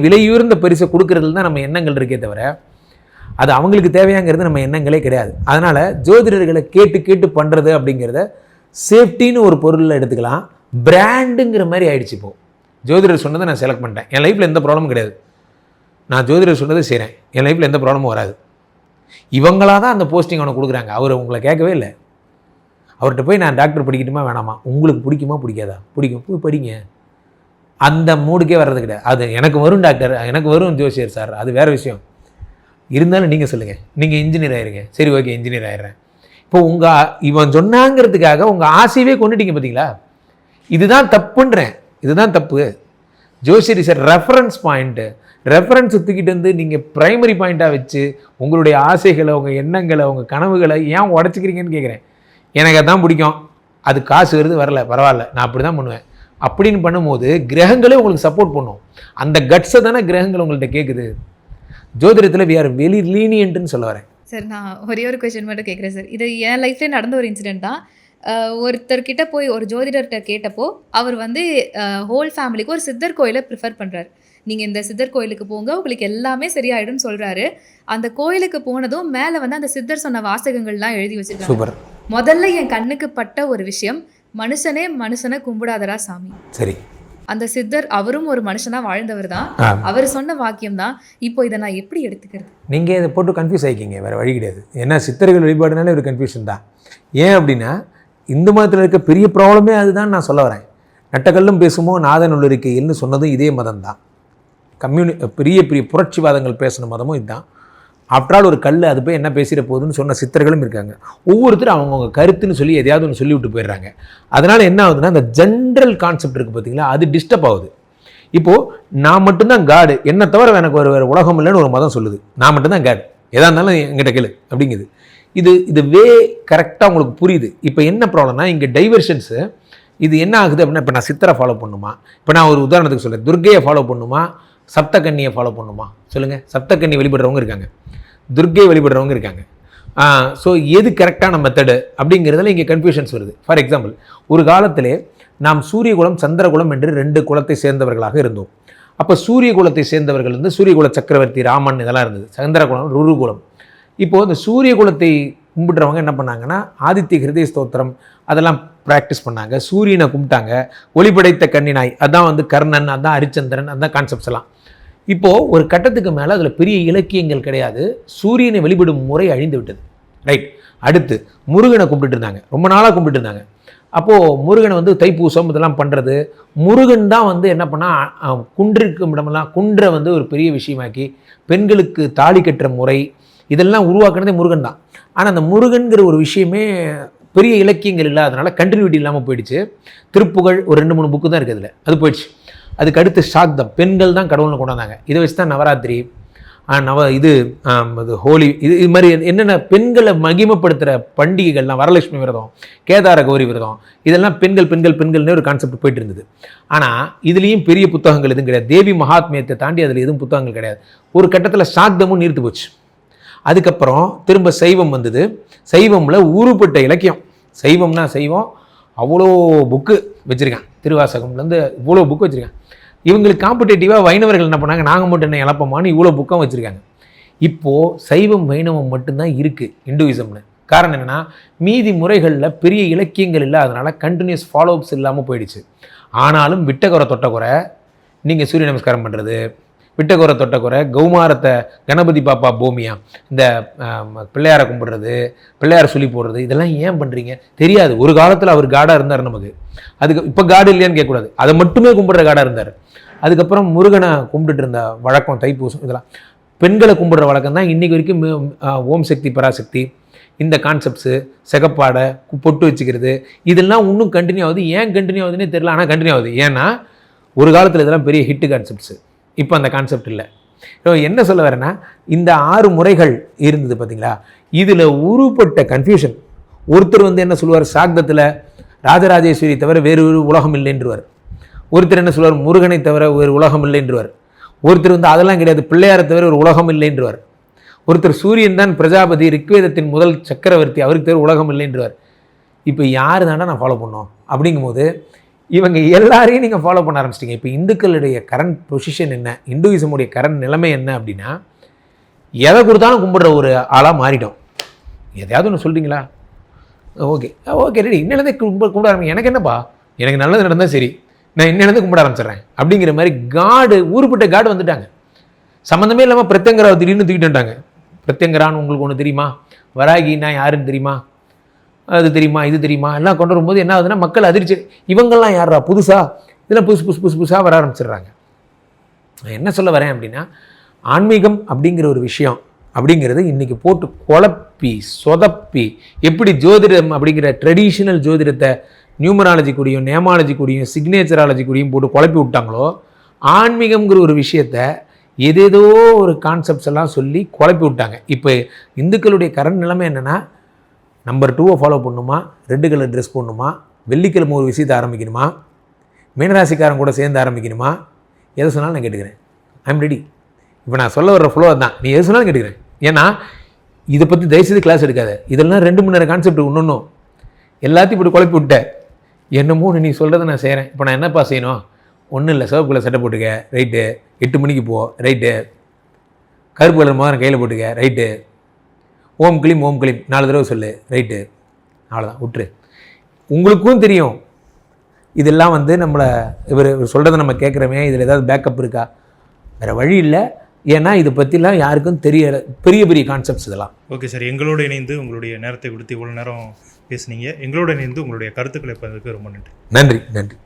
விலையுயர்ந்த பரிசை கொடுக்கறதுல தான் நம்ம எண்ணங்கள் இருக்கே தவிர அது அவங்களுக்கு தேவையாங்கிறது நம்ம எண்ணங்களே கிடையாது. அதனால் ஜோதிடர்களை கேட்டு பண்ணுறது அப்படிங்கிறத சேஃப்டின்னு ஒரு பொருளில் எடுத்துக்கலாம். பிராண்டுங்கிற மாதிரி ஆயிடுச்சு. இப்போது ஜோதிடர் சொன்னதை நான் செலக்ட் பண்ணிட்டேன், என் லைஃப்பில் எந்த ப்ராப்ளமும் கிடையாது. நான் ஜோதிடர் சொன்னதை செய்கிறேன், என் லைஃப்பில் எந்த ப்ராப்ளமும் வராது. இவங்களாக தான் அந்த போஸ்டிங் அவனுக்கு கொடுக்குறாங்க. அவர் உங்களை கேட்கவே இல்லை. அவர்கிட்ட போய் நான் டாக்டர் படிக்கட்டுமா வேணாமா, உங்களுக்கு பிடிக்குமா பிடிக்காதா, பிடிக்கும் போய் படிங்க, அந்த மூடுக்கே வர்றது கிடையாது. அது எனக்கு வரும் டாக்டர், எனக்கு வரும் ஜோசியர் சார், அது வேறு விஷயம். இருந்தாலும் நீங்கள் சொல்லுங்கள், நீங்கள் இன்ஜினியர் ஆயிருங்க, சரி ஓகே இன்ஜினியர் ஆயிடுறேன். இப்போ இவன் சொன்னாங்கிறதுக்காக உங்கள் ஆசையவே கொண்டுட்டீங்க பார்த்தீங்களா. இதுதான் தப்புன்றேன், இதுதான் தப்பு. ஜோசியர் இஸ் ரெஃபரன்ஸ் பாயிண்ட்டு. ரெஃபரன்ஸ் தூக்கிட்டு வந்து நீங்கள் ப்ரைமரி பாயிண்ட்டாக வச்சு உங்களுடைய ஆசைகளை, உங்கள் எண்ணங்களை, உங்கள் கனவுகளை ஏன் உடச்சிக்கிறீங்கன்னு கேட்குறேன். எனக்கு அதான் பிடிக்கும், அது காசு வருது வரல பரவாயில்ல, நான் அப்படி தான் பண்ணுவேன் அப்படின்னு பண்ணும்போது கிரகங்களே உங்களுக்கு சப்போர்ட் பண்ணும். அந்த கட்ஸை தானே கிரகங்கள் உங்கள்கிட்ட கேட்குது. ஜோதிடத்தில் வி ஆர் வெரி லீனியன்ட்னு சொல்ல வரேன். சார் நான் ஒரே ஒரு கொஸ்டின் மட்டும் கேட்குறேன் சார். இது என் லைஃப்லேயே நடந்த ஒரு இன்சிடென்ட் தான். ஒருத்தர்கிட்ட போய் ஒரு ஜோதிடர்கிட்ட கேட்டப்போ அவர் வந்து ஹோல் ஃபேமிலிக்கு ஒரு சித்தர் கோயிலை ப்ரிஃபர் பண்ணுறாரு. நீங்கள் இந்த சித்தர் கோயிலுக்கு போங்க, உங்களுக்கு எல்லாமே சரியாயிடும்னு சொல்கிறாரு. அந்த கோயிலுக்கு போனதும் மேலே வந்து அந்த சித்தர் சொன்ன வாசகங்கள்லாம் எழுதி வச்சுருக்காங்க. சூப்பர். முதல்ல என் கண்ணுக்கு பட்ட ஒரு விஷயம், மனுஷனே மனுஷனை கும்பிடாதடா சாமி. சரி. அந்த சித்தர் அவரும் ஒரு மனுஷனா வாழ்ந்தவர் தான். அவர் சொன்ன வாக்கியம் தான். இப்போ இதை நான் எப்படி எடுத்துக்கிறது? நீங்கள் இதை போட்டு கன்ஃபியூஸ் ஆகிக்கிங்க, வேறு வழி கிடையாது. ஏன்னா சித்தர்கள் வழிபாடுனாலே ஒரு கன்ஃபியூஷன் தான். ஏன் அப்படின்னா இந்து மதத்தில் இருக்க பெரிய ப்ராப்ளமே அதுதான் நான் சொல்ல வரேன். நட்டக்கல்லும் பேசுமோ நாதன் உள்ளிருக்கையில்னு சொன்னதும் இதே மதம் தான். பெரிய பெரிய புரட்சிவாதங்கள் பேசின மதமும் இதுதான். ஆஃப்டரால் ஒரு கல் அது போய் என்ன பேசிட போகுதுன்னு சொன்ன சித்தர்களும் இருக்காங்க. ஒவ்வொருத்தரும் அவங்கவுங்க கருத்துன்னு சொல்லி எதையாவது ஒன்று சொல்லி விட்டு போயிடுறாங்க. அதனால் என்ன ஆகுதுன்னா அந்த ஜென்ரல் கான்செப்ட் இருக்குது பார்த்தீங்களா, அது டிஸ்டர்ப் ஆகுது. இப்போது நான் மட்டும்தான் காடு, என்னை தவிர எனக்கு வேறு உலகம் இல்லைன்னு ஒரு மதம் சொல்லுது. நான் மட்டும்தான் காடு, எதாக இருந்தாலும் என்கிட்ட கேளு அப்படிங்குது. இது வே கரெக்டாக உங்களுக்கு புரியுது. இப்போ என்ன ப்ராப்ளம்னா இங்கே டைவர்ஷன்ஸு இது என்ன ஆகுது அப்படின்னா, இப்போ நான் சித்தரை ஃபாலோ பண்ணுமா, இப்போ நான் ஒரு உதாரணத்துக்கு சொல்கிறேன், துர்க்கையை ஃபாலோ பண்ணுமா, சப்தகன்னியை ஃபாலோ பண்ணுமா சொல்லுங்கள். சப்தகன்னி வழிபடுறவங்க இருக்காங்க, துர்க்கை வழிபடுறவங்க இருக்காங்க. ஸோ எது கரெக்டான மெத்தடு அப்படிங்கிறதுல இங்கே கன்ஃபியூஷன்ஸ் வருது. ஃபார் எக்ஸாம்பிள், ஒரு காலத்திலே நாம் சூரியகுலம் சந்திரகுலம் என்று 2 குலத்தை சேர்ந்தவர்களாக இருந்தோம். அப்போ சூரிய குலத்தை சேர்ந்தவர்கள் வந்து சூரியகுல சக்கரவர்த்தி ராமன் இதெல்லாம் இருந்தது. சந்திரகுலம் ருருகுலம். இப்போது இந்த சூரிய குலத்தை கும்பிட்றவங்க என்ன பண்ணாங்கன்னா ஆதித்ய ஹிருதய ஸ்தோத்திரம் அதெல்லாம் ப்ராக்டிஸ் பண்ணாங்க. சூரியனை கும்பிட்டாங்க. ஒளிபடைத்த கன்னினாய் அதான் வந்து கர்ணன், அதான் ஹரிச்சந்திரன், அதான் கான்செப்ட்ஸ் எல்லாம். இப்போது ஒரு கட்டத்துக்கு மேலே அதில் பெரிய இலக்கியங்கள் கிடையாது. சூரியனை வழிபடும் முறை அழிந்து விட்டது. ரைட். அடுத்து முருகனை கும்பிட்டு இருந்தாங்க, ரொம்ப நாளாக கும்பிட்டு இருந்தாங்க. அப்போது முருகனை வந்து தைப்பூசம் இதெல்லாம் பண்ணுறது, முருகன் தான் வந்து என்ன பண்ணால் குன்றிருக்கும் இடமெல்லாம் குன்றை வந்து ஒரு பெரிய விஷயமாக்கி பெண்களுக்கு தாலி கட்டுற முறை இதெல்லாம் உருவாக்குனதே முருகன் தான். ஆனால் அந்த முருகன்கிற ஒரு விஷயமே பெரிய இலக்கியங்கள் இல்லாதனால கண்டினியூட்டி இல்லாமல் போயிடுச்சு. திருப்புகழ் ஒரு 2-3 புக்கு தான் இருக்குது, அது போயிடுச்சு. அதுக்கு அடுத்து சாக்தம், பெண்கள் தான் கடவுள்னு கொண்டு வந்தாங்க. இதை வச்சு தான் நவராத்திரி, இது ஹோலி, இது மாதிரி என்னென்ன பெண்களை மகிமைப்படுத்துகிற பண்டிகைகள்லாம், வரலட்சுமி விரதம், கேதார கௌரி விரதம், இதெல்லாம் பெண்கள்னே ஒரு கான்செப்ட் போயிட்டு இருந்தது. ஆனால் இதுலேயும் பெரிய புத்தகங்கள் எதுவும் கிடையாது. தேவி மகாத்மியத்தை தாண்டி அதில் எதுவும் புத்தகங்கள் கிடையாது. ஒரு கட்டத்தில் சாக்தமும் நீர்த்து போச்சு. அதுக்கப்புறம் திரும்ப சைவம் வந்தது. சைவமில் ஊறுபட்ட இலக்கியம், சைவம்னா சைவம் அவ்வளோ புக்கு வச்சுருக்கான். திருவாசகம்லேருந்து இவ்வளோ புக்கு வச்சுருக்கான். இவங்களுக்கு காம்படேட்டிவாக வைணவர்கள் என்ன பண்ணாங்க, நாங்கள் மட்டும் என்ன இழப்பமானு இவ்வளோ புக்கம் வச்சுருக்காங்க. இப்போது சைவம் வைணவம் மட்டும்தான் இருக்குது இந்துவிசம்னு. காரணம் என்னென்னா மீதி முறைகளில் பெரிய இலக்கியங்கள் இல்லாதனால கண்டினியூஸ் ஃபாலோஅப்ஸ் இல்லாமல் போயிடுச்சு. ஆனாலும் விட்டகுறை தொட்டகுறை, நீங்கள் சூரிய நமஸ்காரம் பண்ணுறது, விட்டகுறை தொட்டகுறை, கௌமாரத்தை கணபதி பாப்பா பூமியா, இந்த பிள்ளையாரை கும்பிடுறது, பிள்ளையாரை சொல்லி போடுறது, இதெல்லாம் ஏன் பண்ணுறீங்க தெரியாது. ஒரு காலத்தில் அவர் காடாக இருந்தார் நமக்கு, அதுக்கு இப்போ காடு இல்லையான்னு கேட்கக்கூடாது, அதை மட்டுமே கும்பிட்ற காடாக இருந்தார். அதுக்கப்புறம் முருகனை கும்பிட்டுட்டு இருந்த வழக்கம், தைப்பூசம், இதெல்லாம் பெண்களை கும்பிட்ற வழக்கம் தான் இன்றைக்கி வரைக்கும். ஓம் சக்தி பராசக்தி இந்த கான்செப்ட்ஸு, செகப்பாடை, பொட்டு வச்சுக்கிறது, இதெல்லாம் இன்னும் கண்டினியூ ஆகுது. ஏன் கண்டினியூ ஆகுதுன்னே தெரியல, ஆனால் கண்டினியூ ஆகுது. ஏன்னா ஒரு காலத்தில் இதெல்லாம் பெரிய ஹிட்டு கான்செப்ட்ஸு, இப்போ அந்த கான்செப்ட் இல்லை. என்ன சொல்ல வரேன்னா இந்த 6 முறைகள் இருந்தது பார்த்தீங்களா, இதில் உருப்பட்ட கன்ஃபியூஷன். ஒருத்தர் வந்து என்ன சொல்லுவார், சாக்தத்தில் ராஜராஜேஸ்வரி தவிர வேறு ஒரு உலகம் இல்லைன்றுவார். ஒருத்தர் என்ன சொல்லுவார், முருகனை தவிர வேறு உலகம் இல்லைன்றுவார். ஒருத்தர் வந்து அதெல்லாம் கிடையாது, பிள்ளையாரை தவிர ஒரு உலகம் இல்லைன்றுவார். ஒருத்தர் சூரியன் தான் பிரஜாபதி, ரிக்வேதத்தின் முதல் சக்கரவர்த்தி, அவருக்கு தவிர உலகம் இல்லைன்றுவார். இப்போ யார் தாண்டா நான் ஃபாலோ பண்ணோம் அப்படிங்கும்போது இவங்க எல்லாரையும் நீங்கள் ஃபாலோ பண்ண ஆரம்பிச்சிட்டிங்க. இப்போ இந்துக்களுடைய கரண்ட் பொசிஷன் என்ன, இந்துவிசமுடைய கரண்ட் நிலைமை என்ன அப்படின்னா எதை கொடுத்தாலும் கும்பிட்ற ஒரு ஆளாக மாறிட்டோம். எதையாவது ஒன்று சொல்கிறீங்களா, ஓகே ரெடி, இன்னிலேருந்தே கும்பிட ஆரம்பிங்க, எனக்கு என்னப்பா, எனக்கு நல்லது நடந்தால் சரி, நான் இன்னிலேருந்து கும்பிட ஆரம்பிச்சிடுறேன் அப்படிங்கிற மாதிரி காடு, ஊருப்பட்ட காடு வந்துட்டாங்க. சம்மந்தமே இல்லாமல் பிரத்யங்கராவை திடீர்னு தூக்கிட்டு வந்துட்டாங்க. பிரத்யங்கரான்னு உங்களுக்கு ஒன்று தெரியுமா, வராகின்னா யாருன்னு தெரியுமா, அது தெரியுமா, இது தெரியுமா, எல்லாம் கொண்டு வரும்போது என்ன ஆகுதுன்னா மக்கள் அதிர்ச்சி, இவங்கெல்லாம் யாரா புதுசாக, இதெல்லாம் புதுசாக வர ஆரம்பிச்சிடுறாங்க. என்ன சொல்ல வரேன் அப்படின்னா ஆன்மீகம் அப்படிங்கிற ஒரு விஷயம் அப்படிங்கிறது இன்றைக்கி போட்டு குழப்பி சொதப்பி, எப்படி ஜோதிடம் அப்படிங்கிற ட்ரெடிஷ்னல் ஜோதிடத்தை நியூமராலஜி கூடியும் நேமாலஜி கூடியும் சிக்னேச்சராலஜி கூடியும் போட்டு குழப்பி விட்டாங்களோ, ஆன்மீகம்ங்கிற ஒரு விஷயத்தை ஏதேதோ ஒரு கான்செப்ட்ஸ் எல்லாம் சொல்லி குழப்பி விட்டாங்க. இப்போ இந்துக்களுடைய கரண்ட் நிலைமை என்னென்னா, நம்பர் 2 ஃபாலோ பண்ணணுமா, ரெட் கலர் ட்ரெஸ் போடணுமா, வெள்ளிக்கிழமை ஒரு விஷயத்தை ஆரம்பிக்கணுமா, மீனராசிக்காரன் கூட சேர்ந்து ஆரம்பிக்கணுமா, எதை சொன்னாலும் நான் கேட்டுக்கிறேன். I'm ready. இப்போ நான் சொல்ல வர்ற ஃப்ளோ தான், நீ எது சொன்னாலும் கேட்டுக்கிறேன். ஏன்னா இதை பற்றி தயவுசெய்து கிளாஸ் எடுக்காது. இதெல்லாம் 2 மணி நேரம் கான்செப்ட். இன்னொன்றும் எல்லாத்தையும் இப்படி குழப்பி விட்ட. என்னமோ நீ சொல்கிறத நான் செய்கிறேன். இப்போ நான் என்னப்பா செய்யணும்? ஒன்றும் இல்லை, சிவப்பு கலர் சட்டை போட்டுக்க, ரைட்டு. 8 மணிக்கு போ, ரைட்டு. கருப்பு கலர் மாதிரி கையில் போட்டுக்க, ரைட்டு. ஓம் கிளீம் 4 தடவை சொல்லு, ரைட்டு. அவ்வளோதான், விட்டுரு. உங்களுக்கும் தெரியும் இதெல்லாம் வந்து நம்மளை இவர் சொல்கிறத நம்ம கேட்குறோமே, இதில் ஏதாவது பேக்கப் இருக்கா? வேறு வழி இல்லை. ஏன்னா இதை பற்றிலாம் யாருக்கும் தெரியல. பெரிய பெரிய கான்செப்ட்ஸ் இதெல்லாம். ஓகே சார், எங்களோட இணைந்து உங்களுடைய நேரத்தை கொடுத்து இவ்வளோ நேரம் பேசுனீங்க. எங்களோட இணைந்து உங்களுடைய கருத்துக்களை பதிவுக்கு ரொம்ப நன்றி. நன்றி.